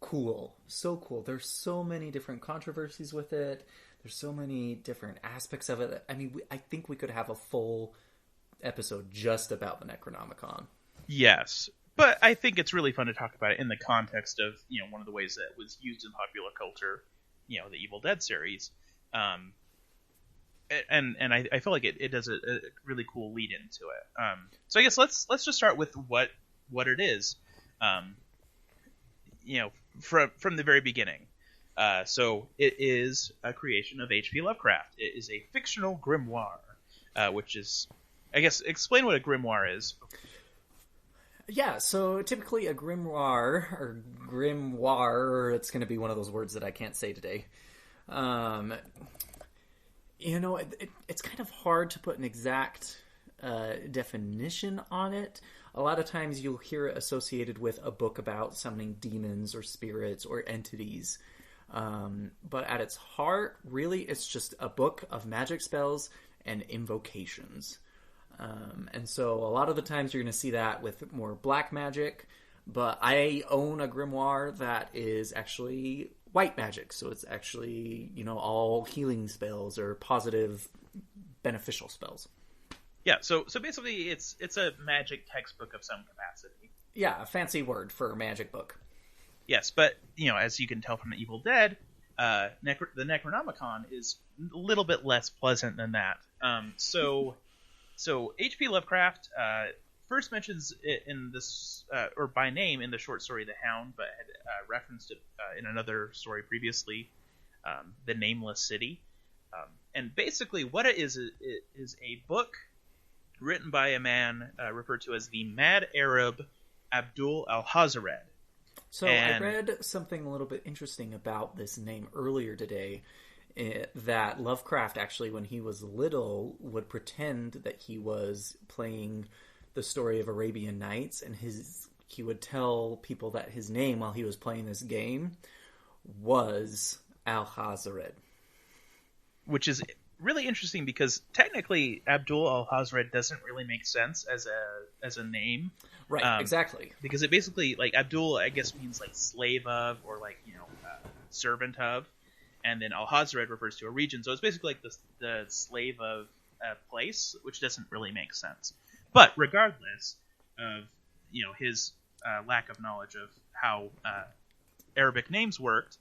cool. So cool. There's so many different controversies with it. There's so many different aspects of it. I mean, I think we could have a full episode just about the Necronomicon. Yes. But I think it's really fun to talk about it in the context of, one of the ways that it was used in popular culture, the Evil Dead series. And I feel like it does a really cool lead into it. So I guess let's just start with what it is. From the very beginning. So it is a creation of H.P. Lovecraft. It is a fictional grimoire, which is, I guess, explain what a grimoire is. Yeah, so typically a grimoire, it's going to be one of those words that I can't say today. It's kind of hard to put an exact definition on it. A lot of times you'll hear it associated with a book about summoning demons or spirits or entities. But at its heart, really, it's just a book of magic spells and invocations. And so a lot of the times you're going to see that with more black magic, but I own a grimoire that is actually white magic. So it's actually, all healing spells or positive beneficial spells. Yeah. So basically it's a magic textbook of some capacity. Yeah. A fancy word for a magic book. Yes. But, as you can tell from the Evil Dead, the Necronomicon is a little bit less pleasant than that. So H.P. Lovecraft first mentions it in this, or by name in the short story The Hound, but had referenced it in another story previously, The Nameless City. And basically what it is a book written by a man referred to as the Mad Arab Abdul al-Hazred. So I read something a little bit interesting about this name earlier today. That Lovecraft actually, when he was little, would pretend that he was playing the story of Arabian Nights, and he would tell people that his name while he was playing this game was Al-Hazred. Which is really interesting because technically Abdul al-Hazred doesn't really make sense as a name. Right, exactly. Because it basically, like, Abdul, I guess, means like slave of, or like, servant of. And then Al-Hazred refers to a region. So it's basically like the slave of a place, which doesn't really make sense. But regardless of, his lack of knowledge of how Arabic names worked,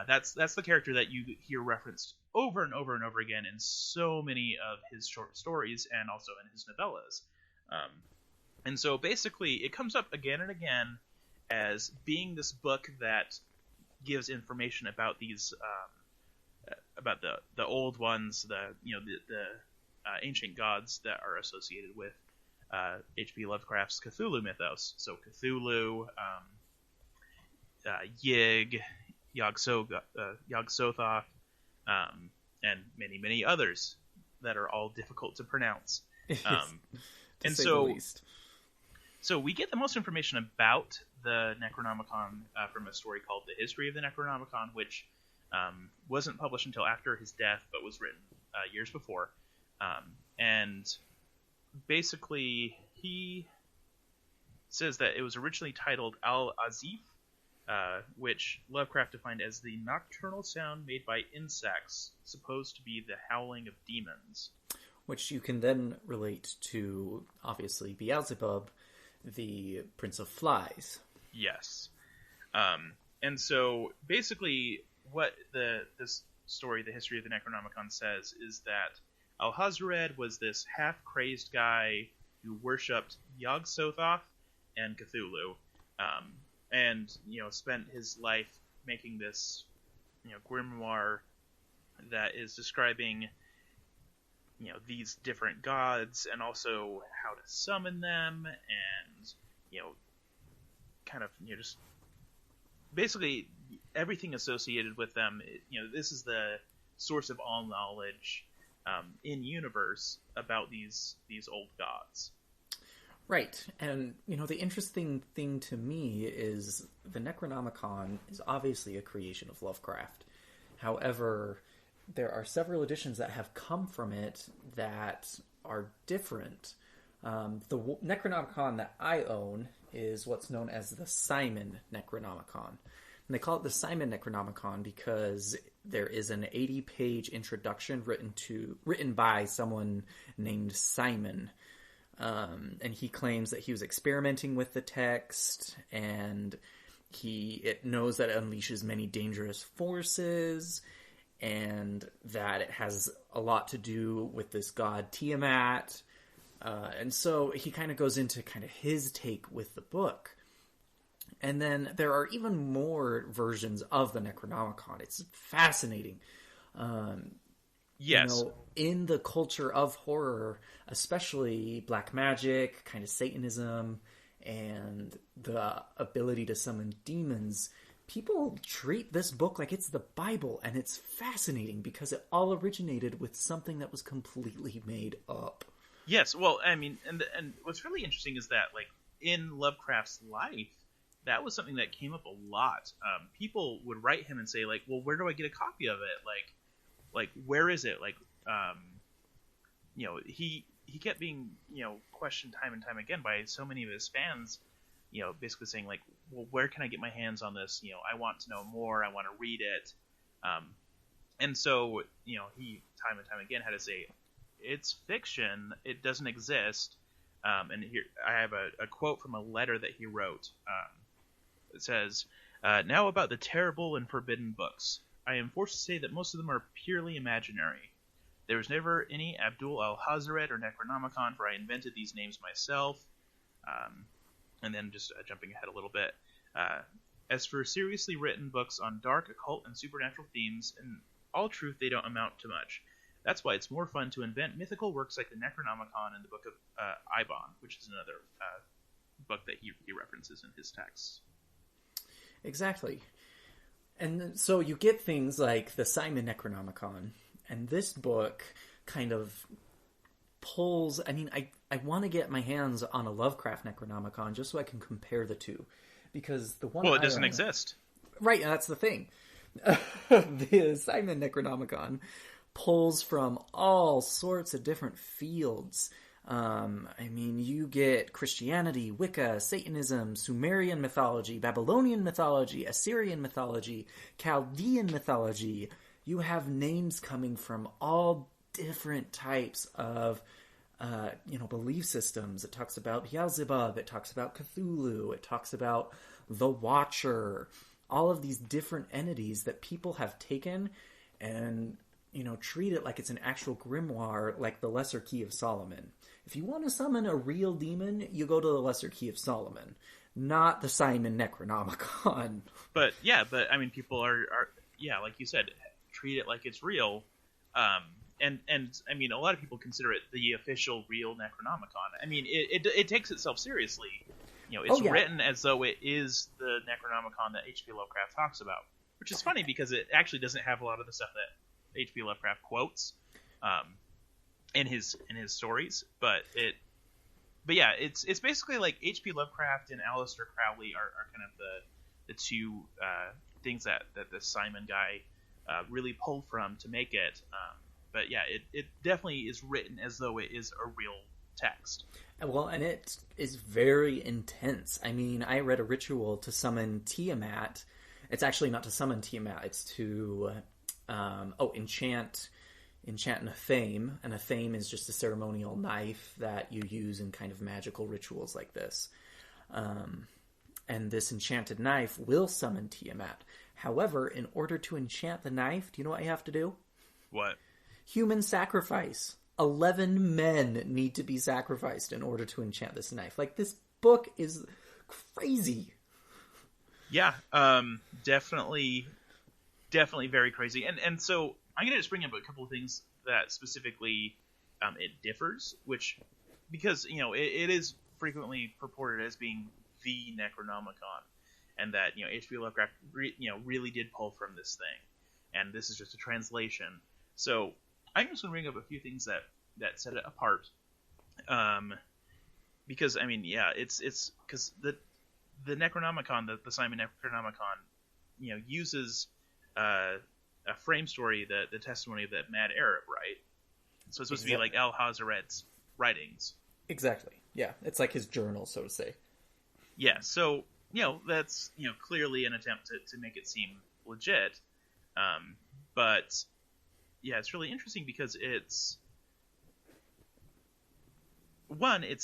that's the character that you hear referenced over and over and over again in so many of his short stories and also in his novellas. And so basically it comes up again and again as being this book that gives information about these about the old ones, the ancient gods that are associated with H.P. Lovecraft's Cthulhu mythos. So Cthulhu, Yig, Yog-Sothoth, and many others that are all difficult to pronounce. And so we get the most information about the Necronomicon from a story called The History of the Necronomicon, which wasn't published until after his death, but was written years before. And basically, says that it was originally titled Al-Azif, which Lovecraft defined as the nocturnal sound made by insects, supposed to be the howling of demons. Which you can then relate to, obviously, Beelzebub, the Prince of Flies. Yes. And so, basically, what this story, the history of the Necronomicon, says is that Alhazred was this half-crazed guy who worshipped Yog-Sothoth and Cthulhu, and, spent his life making this, grimoire that is describing, these different gods and also how to summon them and, kind of, just basically everything associated with them. This is the source of all knowledge in universe about these old gods. Right, and the interesting thing to me is the Necronomicon is obviously a creation of Lovecraft. However, there are several editions that have come from it that are different. The Necronomicon that I own is what's known as the Simon Necronomicon. And they call it the Simon Necronomicon because there is an 80-page introduction written by someone named Simon. And he claims that he was experimenting with the text, and it knows that it unleashes many dangerous forces, and that it has a lot to do with this god Tiamat. And so he kind of goes into kind of his take with the book. And then there are even more versions of the Necronomicon. It's fascinating. Yes. In the culture of horror, especially black magic, kind of Satanism, and the ability to summon demons, people treat this book like it's the Bible, and it's fascinating because it all originated with something that was completely made up. Yes, well, I mean, and what's really interesting is that, like, in Lovecraft's life, that was something that came up a lot. People would write him and say, like, well, where do I get a copy of it? Like, where is it? Like, he kept being, questioned time and time again by so many of his fans, basically saying, like, well, where can I get my hands on this? I want to know more. I want to read it. And so, he time and time again had to say, it's fiction. It doesn't exist. And here I have a quote from a letter that he wrote. It says, now about the terrible and forbidden books. I am forced to say that most of them are purely imaginary. There was never any Abdul al-Hazred or Necronomicon, for I invented these names myself. And then just jumping ahead a little bit. As for seriously written books on dark, occult, and supernatural themes, in all truth they don't amount to much. That's why it's more fun to invent mythical works like the Necronomicon and the Book of Ibon, which is another book that he references in his texts. Exactly. And so you get things like the Simon Necronomicon, and this book kind of pulls... I mean, I want to get my hands on a Lovecraft Necronomicon just so I can compare the two. Because the one... Well, it doesn't exist. Right, and that's the thing. The Simon Necronomicon pulls from all sorts of different fields. I mean, you get Christianity, Wicca, Satanism, Sumerian mythology, Babylonian mythology, Assyrian mythology, Chaldean mythology. You have names coming from all different types of, belief systems. It talks about Beelzebub, it talks about Cthulhu, it talks about the Watcher. All of these different entities that people have taken and treat it like it's an actual grimoire, like the Lesser Key of Solomon. If you want to summon a real demon, you go to the Lesser Key of Solomon, not the Simon Necronomicon. But I mean, people are like you said, treat it like it's real. And I mean, a lot of people consider it the official real Necronomicon. I mean, it takes itself seriously. It's written as though it is the Necronomicon that H.P. Lovecraft talks about, which is funny because it actually doesn't have a lot of the stuff that H.P. Lovecraft quotes in his stories, but it's basically like H.P. Lovecraft and Aleister Crowley are kind of the two things that the Simon guy really pulled from to make it. But yeah, it definitely is written as though it is a real text. Well, and it is very intense. I mean, I read a ritual to summon Tiamat. It's actually not to summon Tiamat. It's to enchant Nathaniel. And Nathaniel is just a ceremonial knife that you use in kind of magical rituals like this. And this enchanted knife will summon Tiamat. However, in order to enchant the knife, do you know what you have to do? What? Human sacrifice. 11 men need to be sacrificed in order to enchant this knife. Like, this book is crazy. Yeah, definitely very crazy. And so I'm going to just bring up a couple of things that specifically it differs, because, it is frequently purported as being the Necronomicon, and that, H.P. Lovecraft, really did pull from this thing, and this is just a translation. So I'm just going to bring up a few things that set it apart, because it's because the Necronomicon, the Simon Necronomicon, uses a frame story, the testimony of that mad Arab, right? So it's supposed to be like Alhazaret's writings. Exactly. Yeah, it's like his journal, so to say. Yeah. So that's clearly an attempt to make it seem legit, but yeah, it's really interesting because it's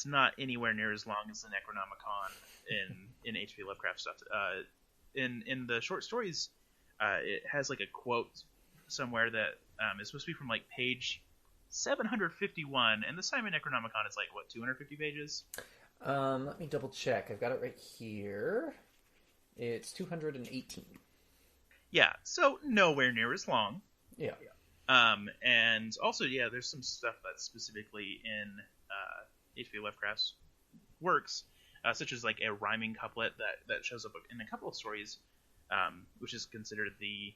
not anywhere near as long as the Necronomicon in H.P. Lovecraft stuff. In the short stories, it has like a quote somewhere that is supposed to be from like page 751, and the Simon Necronomicon is like 250 pages. Let me double check. I've got it right here. It's 218. Yeah, so nowhere near as long. Yeah. And also, there's some stuff that's specifically in H.P. Lovecraft's works, such as like a rhyming couplet that shows up in a couple of stories, which is considered the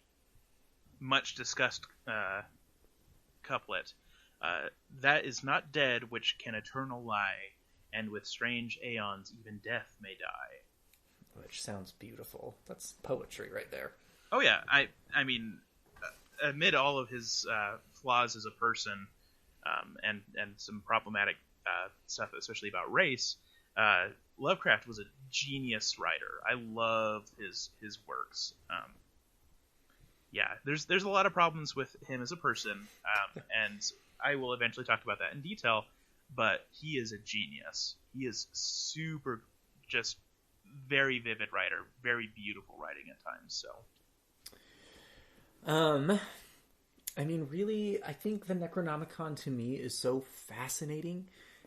much discussed couplet. That is not dead which can eternal lie, and with strange aeons even death may die. Which sounds beautiful. That's poetry right there. Oh yeah, I mean, amid all of his flaws as a person, and some problematic stuff, especially about race, Lovecraft was a genius writer. I loved his works. There's a lot of problems with him as a person, and I will eventually talk about that in detail. But he is a genius. He is super, just very vivid writer, very beautiful writing at times. So. I mean, really, I think the Necronomicon to me is so fascinating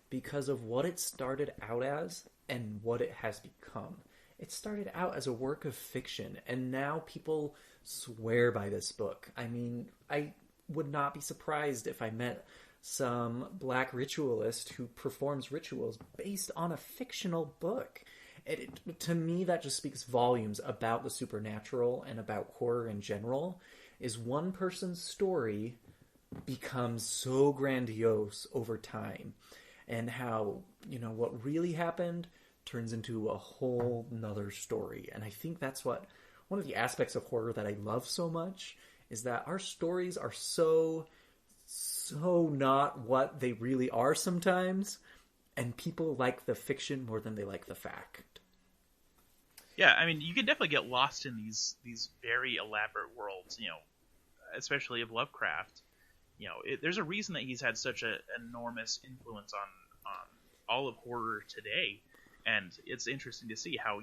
because of what it started out as and what it has become. It started out as a work of fiction, and now people swear by this book. I mean, I would not be surprised if I met some black ritualist who performs rituals based on a fictional book. To me, that just speaks volumes about the supernatural and about horror in general, is one person's story becomes so grandiose over time, and how, what really happened turns into a whole nother story. And I think that's one of the aspects of horror that I love so much, is that our stories are so not what they really are sometimes, and people like the fiction more than they like the fact. Yeah, I mean, you can definitely get lost in these very elaborate worlds, especially of Lovecraft. There's a reason that he's had such an enormous influence on all of horror today, and it's interesting to see how,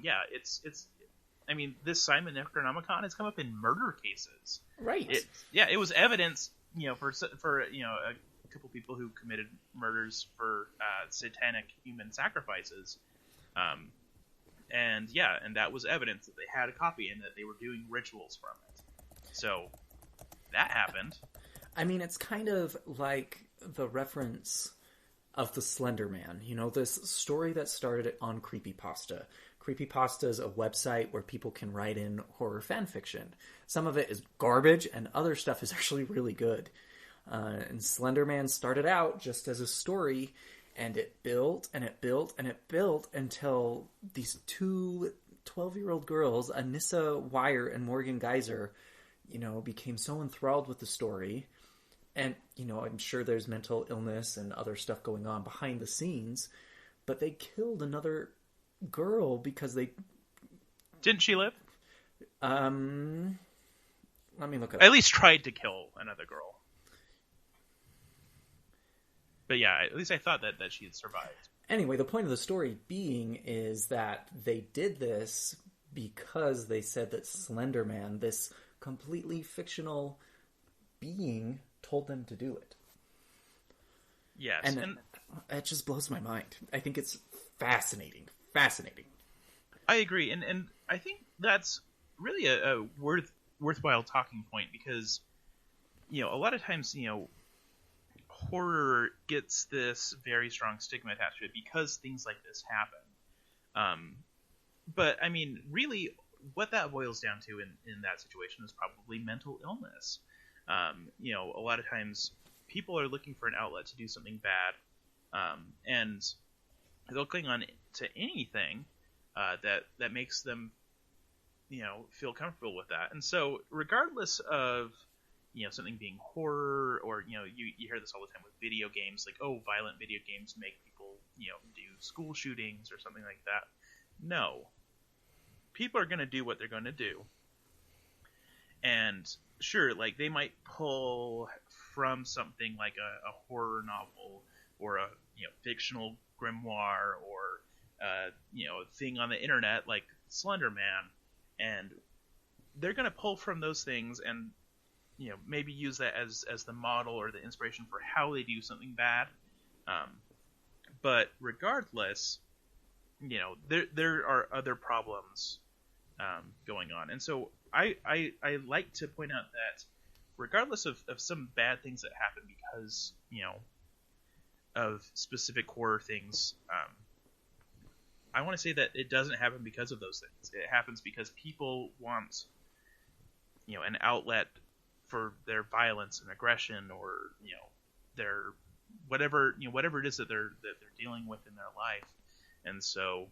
I mean, this Simon Necronomicon has come up in murder cases. Right. It was evidence, for a couple people who committed murders for satanic human sacrifices. And that was evidence that they had a copy and that they were doing rituals from it. So that happened. I mean, it's kind of like the reference of the Slender Man. This story that started on Creepypasta. Creepypasta is a website where people can write in horror fan fiction. Some of it is garbage, and other stuff is actually really good. And Slender Man started out just as a story, and it built, and it built, and it built until these two 12-year-old girls, Anissa Wire and Morgan Geyser, became so enthralled with the story And, I'm sure there's mental illness and other stuff going on behind the scenes, but they killed another girl because they... Didn't she live? Let me look at At least tried to kill another girl. But yeah, at least I thought that she had survived. Anyway, the point of the story being is that they did this because they said that Slender Man, this completely fictional being, told them to do it. Yes. And it just blows my mind. I think it's fascinating. Fascinating. I agree. And I think that's really a worthwhile talking point because, a lot of times, horror gets this very strong stigma attached to it because things like this happen. But, I mean, really, what that boils down to in that situation is probably mental illness. A lot of times people are looking for an outlet to do something bad, and they'll cling on to anything that makes them, feel comfortable with that. And so, regardless of something being horror, or you hear this all the time with video games, like, oh, violent video games make people do school shootings or something like that. No, people are going to do what they're going to do, and sure, like they might pull from something like a horror novel or a fictional grimoire or a thing on the internet like Slender Man, and they're going to pull from those things and maybe use that as the model or the inspiration for how they do something bad. But regardless, there are other problems going on, and so I like to point out that regardless of some bad things that happen because of specific horror things, I want to say that it doesn't happen because of those things. It happens because people want an outlet for their violence and aggression, or their whatever it is that they're dealing with in their life. And so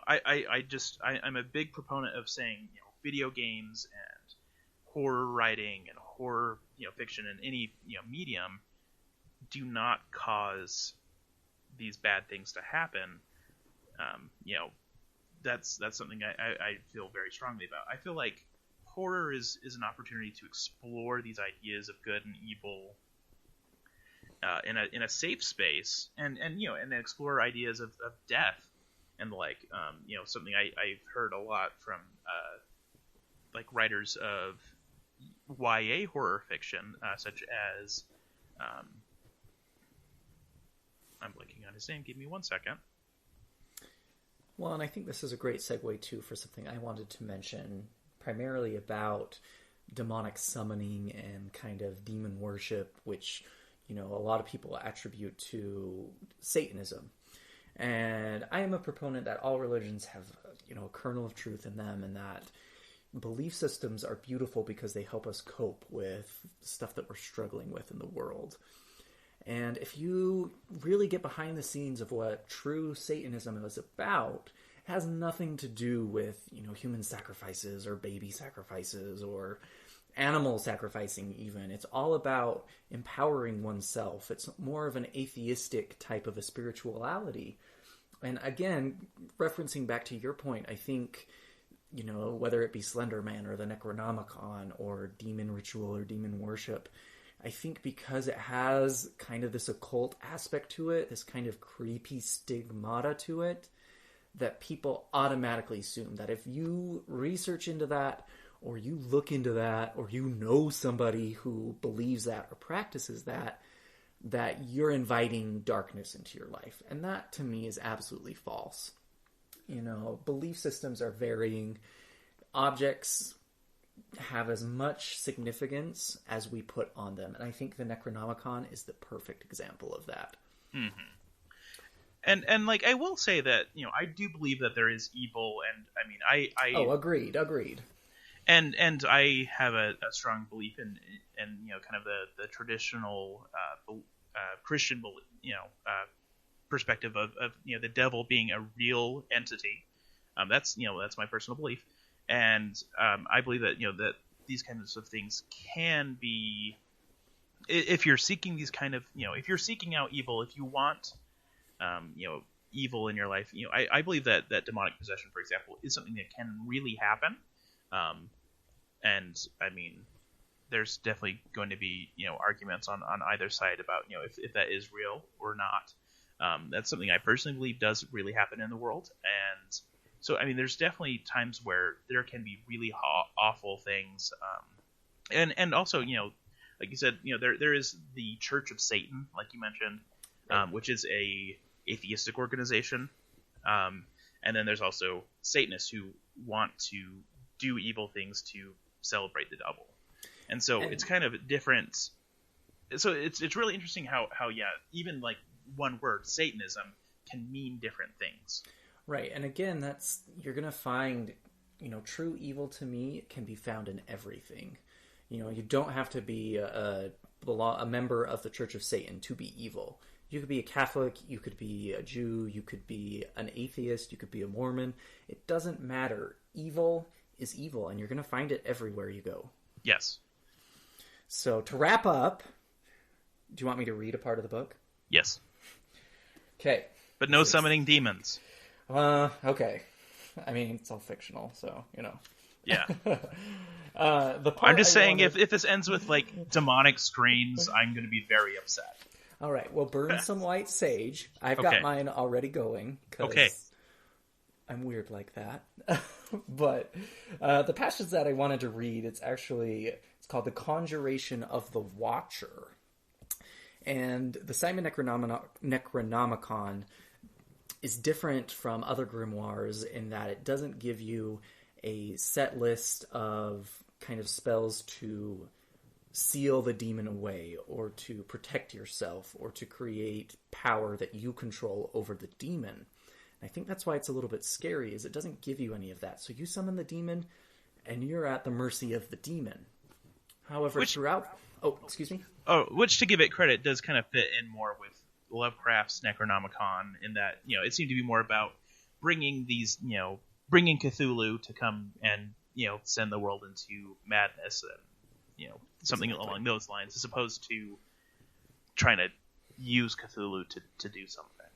I'm a big proponent of saying video games and horror writing and horror fiction in any medium do not cause these bad things to happen. That's something I feel very strongly about. I feel like horror is an opportunity to explore these ideas of good and evil in a safe space, and explore ideas of death and something I've heard a lot from like writers of YA horror fiction, such as I'm blanking on his name. Give me 1 second. Well, and I think this is a great segue too for something I wanted to mention, primarily about demonic summoning and kind of demon worship, which a lot of people attribute to Satanism. And I am a proponent that all religions have a kernel of truth in them, and that belief systems are beautiful because they help us cope with stuff that we're struggling with in the world. And if you really get behind the scenes of what true Satanism is about, it has nothing to do with human sacrifices or baby sacrifices or animal sacrificing even. It's all about empowering oneself. It's more of an atheistic type of a spirituality. And again, referencing back to your point, I think, whether it be Slender Man or the Necronomicon or demon ritual or demon worship, I think because it has kind of this occult aspect to it, this kind of creepy stigmata to it, that people automatically assume that if you research into that, or you look into that, or somebody who believes that or practices that you're inviting darkness into your life. And that, to me, is absolutely false. Belief systems are varying. Objects have as much significance as we put on them. And I think the Necronomicon is the perfect example of that. Mm-hmm. And I will say that, I do believe that there is evil, and I mean, I agreed. And I have a strong belief in kind of the traditional Christian perspective of the devil being a real entity. That's my personal belief, and I believe that that these kinds of things can be if you're seeking these kind of, if you're seeking out evil, if you want, evil in your life, I believe that demonic possession, for example, is something that can really happen. And I mean, there's definitely going to be, arguments on either side about, if that is real or not. That's something I personally believe does really happen in the world. And so, I mean, there's definitely times where there can be really awful things. And also, like you said, there is the Church of Satan, like you mentioned, which is a atheistic organization. And then there's also Satanists who want to do evil things to celebrate the devil. And so it's kind of different. So it's really interesting how even like one word, Satanism, can mean different things. Right. And again, you're going to find, true evil to me can be found in everything. You don't have to be a member of the Church of Satan to be evil. You could be a Catholic, you could be a Jew, you could be an atheist, you could be a Mormon. It doesn't matter. Evil is evil, and you're going to find it everywhere you go. Yes. So to wrap up, do you want me to read a part of the book? Yes. Okay. But no summoning demons. Okay. I mean, it's all fictional, so, Yeah. I'm just saying, if this ends with, like, demonic screams, I'm going to be very upset. All right, well, burn some white sage. I've got mine already going. Okay. I'm weird like that. But the passage that I wanted to read, it's called The Conjuration of the Watcher. And the Simon Necronomicon is different from other grimoires in that it doesn't give you a set list of kind of spells to seal the demon away or to protect yourself or to create power that you control over the demon. And I think that's why it's a little bit scary, is it doesn't give you any of that. So you summon the demon and you're at the mercy of the demon. However, throughout... Oh, excuse me? Oh, which, to give it credit, does kind of fit in more with Lovecraft's Necronomicon in that, it seemed to be more about bringing Cthulhu to come and, send the world into madness and, something along those lines, as opposed to trying to use Cthulhu to do something.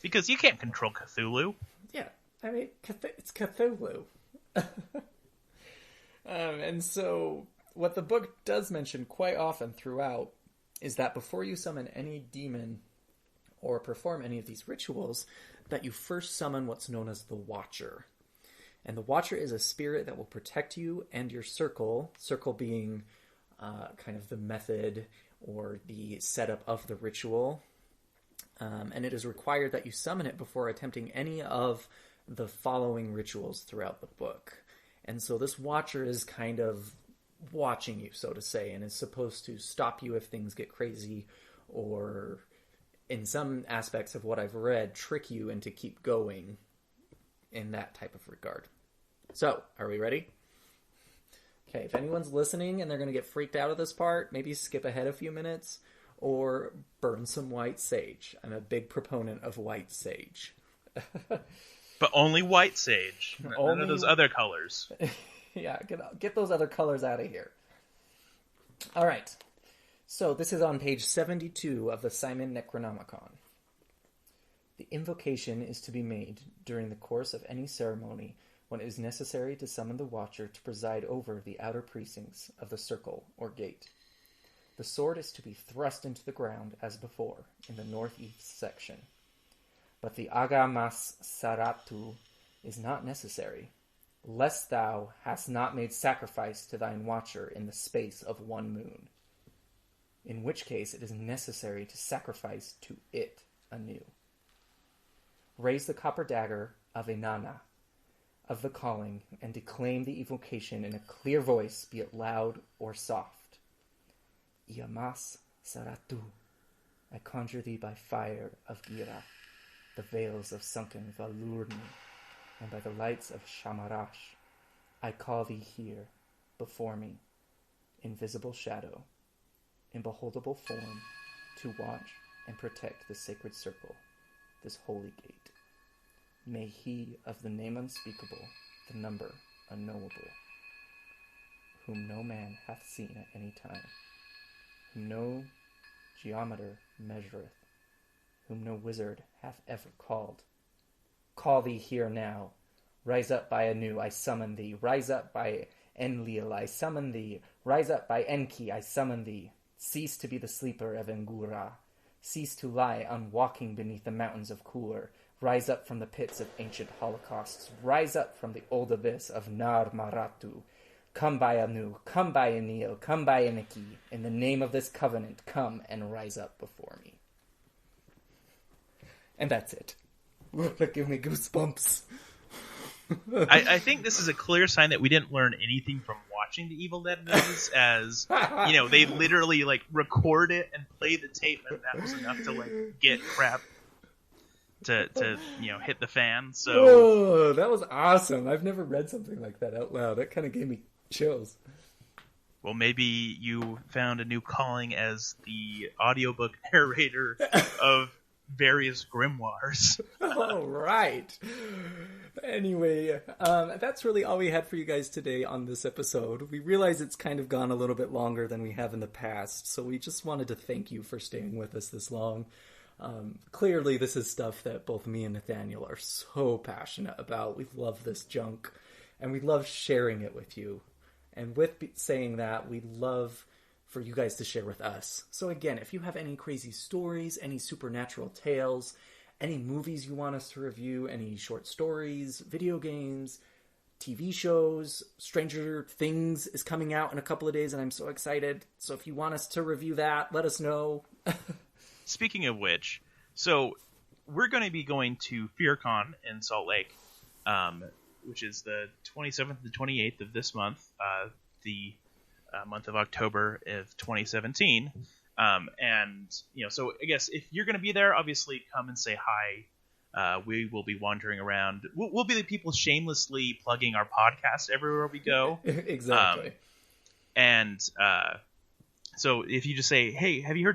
Because you can't control Cthulhu. Yeah, I mean, it's Cthulhu. And so, what the book does mention quite often throughout is that before you summon any demon or perform any of these rituals, that you first summon what's known as the Watcher. And the Watcher is a spirit that will protect you and your circle being kind of the method or the setup of the ritual. And it is required that you summon it before attempting any of the following rituals throughout the book. And so this Watcher is kind of watching you, so to say, and is supposed to stop you if things get crazy, or in some aspects of what I've read, trick you into keep going in that type of regard. So, are we ready? Okay, if anyone's listening and they're going to get freaked out of this part, maybe skip ahead a few minutes or burn some white sage. I'm a big proponent of white sage. But only white sage. None of those other colors. Yeah, get those other colors out of here. All right. So this is on page 72 of the Simon Necronomicon. The invocation is to be made during the course of any ceremony when it is necessary to summon the Watcher to preside over the outer precincts of the circle or gate. The sword is to be thrust into the ground as before in the northeast section. But the agamas saratu is not necessary, lest thou hast not made sacrifice to thine Watcher in the space of 1 moon, in which case it is necessary to sacrifice to it anew. Raise the copper dagger of Inanna, of the calling, and declaim the evocation in a clear voice, be it loud or soft. Iamas saratu, I conjure thee by fire of Gira, the veils of sunken Valurni, and by the lights of Shamarash, I call thee here, before me, invisible shadow, in beholdable form, to watch and protect the sacred circle, this holy gate. May he of the name unspeakable, the number unknowable, whom no man hath seen at any time, whom no geometer measureth, whom no wizard hath ever called. Call thee here now. Rise up by Anu, I summon thee. Rise up by Enlil, I summon thee. Rise up by Enki, I summon thee. Cease to be the sleeper of Engura. Cease to lie unwalking beneath the mountains of Kur. Rise up from the pits of ancient holocausts. Rise up from the old abyss of Nar Maratu. Come by Anu, come by Enlil, come by Enki. In the name of this covenant, come and rise up before me. And that's it. That gave me goosebumps. I think this is a clear sign that we didn't learn anything from watching the Evil Dead movies, as they literally record it and play the tape, and that was enough to get crap to hit the fan. So oh, that was awesome. I've never read something like that out loud. That kind of gave me chills. Well, maybe you found a new calling as the audiobook narrator of various grimoires. All right. Anyway, that's really all we had for you guys today on this episode. We realize it's kind of gone a little bit longer than we have in the past, so we just wanted to thank you for staying with us this long. Clearly, this is stuff that both me and Nathaniel are so passionate about. We love this junk, and we love sharing it with you. And with saying that, we love for you guys to share with us. So again, if you have any crazy stories, any supernatural tales, any movies you want us to review, any short stories, video games, TV shows, Stranger Things is coming out in a couple of days and I'm so excited. So if you want us to review that, let us know. Speaking of which, so we're going to be going to FearCon in Salt Lake, which is the 27th to 28th of this month, the month of October of 2017. So I guess if you're going to be there, obviously come and say hi. We will be wandering around. We'll be the people shamelessly plugging our podcast everywhere we go. Exactly. So if you just say, hey, have you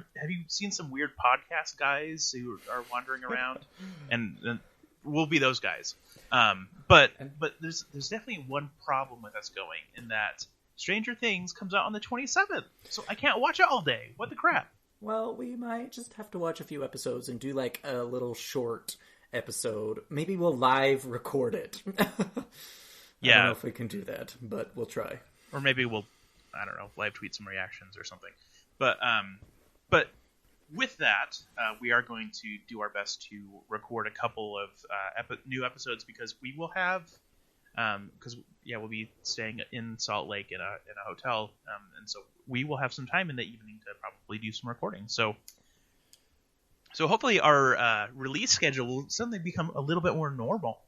seen some weird podcast guys who are wandering around? and we'll be those guys. But there's definitely one problem with us going, in that Stranger Things comes out on the 27th, so I can't watch it all day. What the crap? Well, we might just have to watch a few episodes and do a little short episode. Maybe we'll live record it. I don't know if we can do that, but we'll try. Or maybe we'll, I don't know, live tweet some reactions or something. But with that, we are going to do our best to record a couple of new episodes, because we will have, we'll be staying in Salt Lake in a hotel, and so we will have some time in the evening to probably do some recording. So hopefully our release schedule will suddenly become a little bit more normal.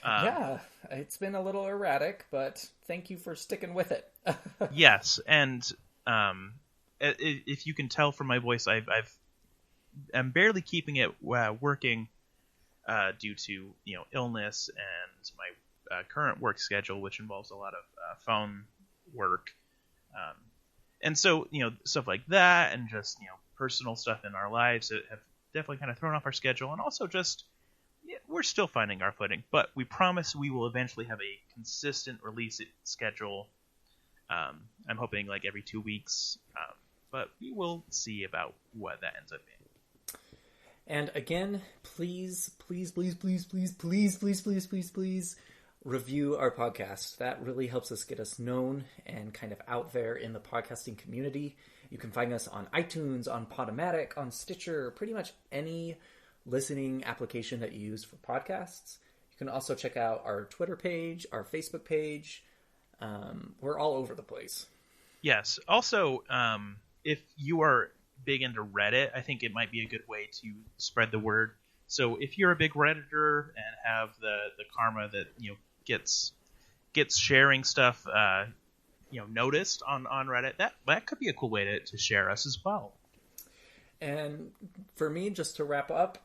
Yeah, it's been a little erratic, but thank you for sticking with it. Yes, and if you can tell from my voice, I'm barely keeping it working due to illness and my current work schedule, which involves a lot of phone work, and so stuff like that, and just personal stuff in our lives that have definitely kind of thrown off our schedule, and also just we're still finding our footing. But we promise we will eventually have a consistent release schedule. I'm hoping every 2 weeks, but we will see about what that ends up being. And again, please review our podcast. That really helps us get us known and kind of out there in the podcasting community. You can find us on iTunes, on Podomatic, on Stitcher, pretty much any listening application that you use for podcasts. You can also check out our Twitter page, our Facebook page. We're all over the place. Yes. Also, if you are big into Reddit, I think it might be a good way to spread the word. So if you're a big Redditor and have the karma that gets sharing stuff noticed on Reddit, that could be a cool way to share us as well. And for me, just to wrap up,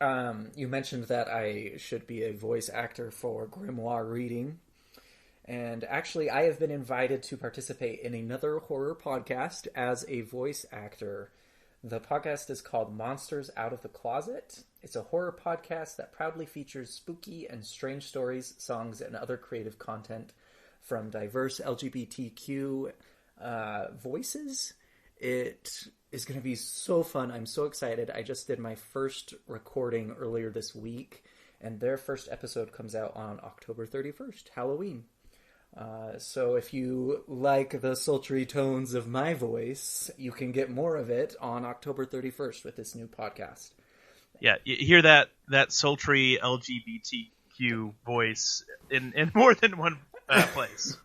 you mentioned that I should be a voice actor for grimoire reading. And actually, I have been invited to participate in another horror podcast as a voice actor. The podcast is called Monsters Out of the Closet. It's a horror podcast that proudly features spooky and strange stories, songs, and other creative content from diverse LGBTQ voices. It is going to be so fun. I'm so excited. I just did my first recording earlier this week, and their first episode comes out on October 31st, Halloween. So if you like the sultry tones of my voice, you can get more of it on October 31st with this new podcast. Yeah, you hear that sultry LGBTQ voice in more than one place.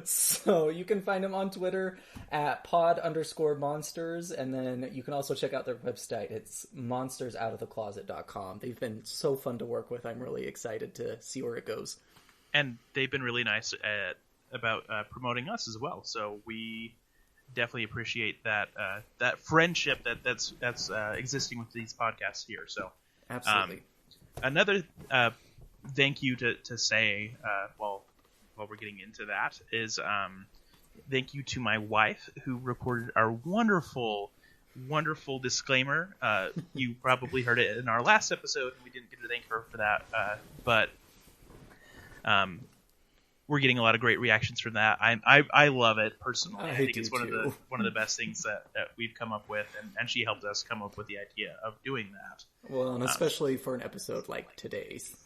So you can find them on Twitter at pod_monsters, and then you can also check out their website. It's monstersoutofthecloset.com. They've been so fun to work with. I'm really excited to see where it goes. And they've been really nice about promoting us as well. So we definitely appreciate that friendship that's existing with these podcasts here. So absolutely. Another thank you to say while we're getting into that is thank you to my wife who recorded our wonderful disclaimer. You probably heard it in our last episode, and we didn't get to thank her for that, but we're getting a lot of great reactions from that. I love it personally. I think it's one of the best things that we've come up with, and she helped us come up with the idea of doing that. Well, and especially for an episode like today's.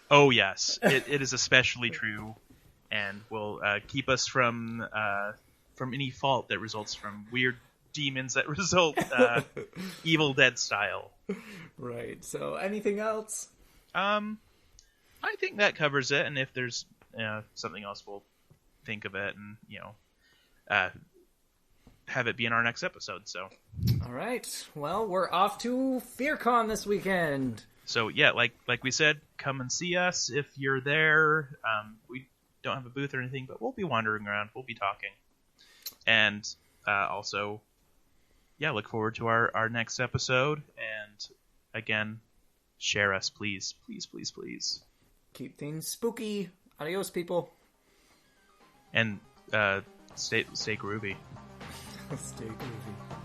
Oh yes, it is especially true, and will keep us from any fault that results from weird demons that result Evil Dead style. Right. So, anything else? I think that covers it, and if there's something else, we'll think of it and have it be in our next episode. So, all right. Well, we're off to FearCon this weekend. So yeah, like we said, come and see us if you're there. We don't have a booth or anything, but we'll be wandering around. We'll be talking, and also, look forward to our next episode. And again, share us, please. Keep things spooky. Adios, people. And stay groovy. Stay groovy.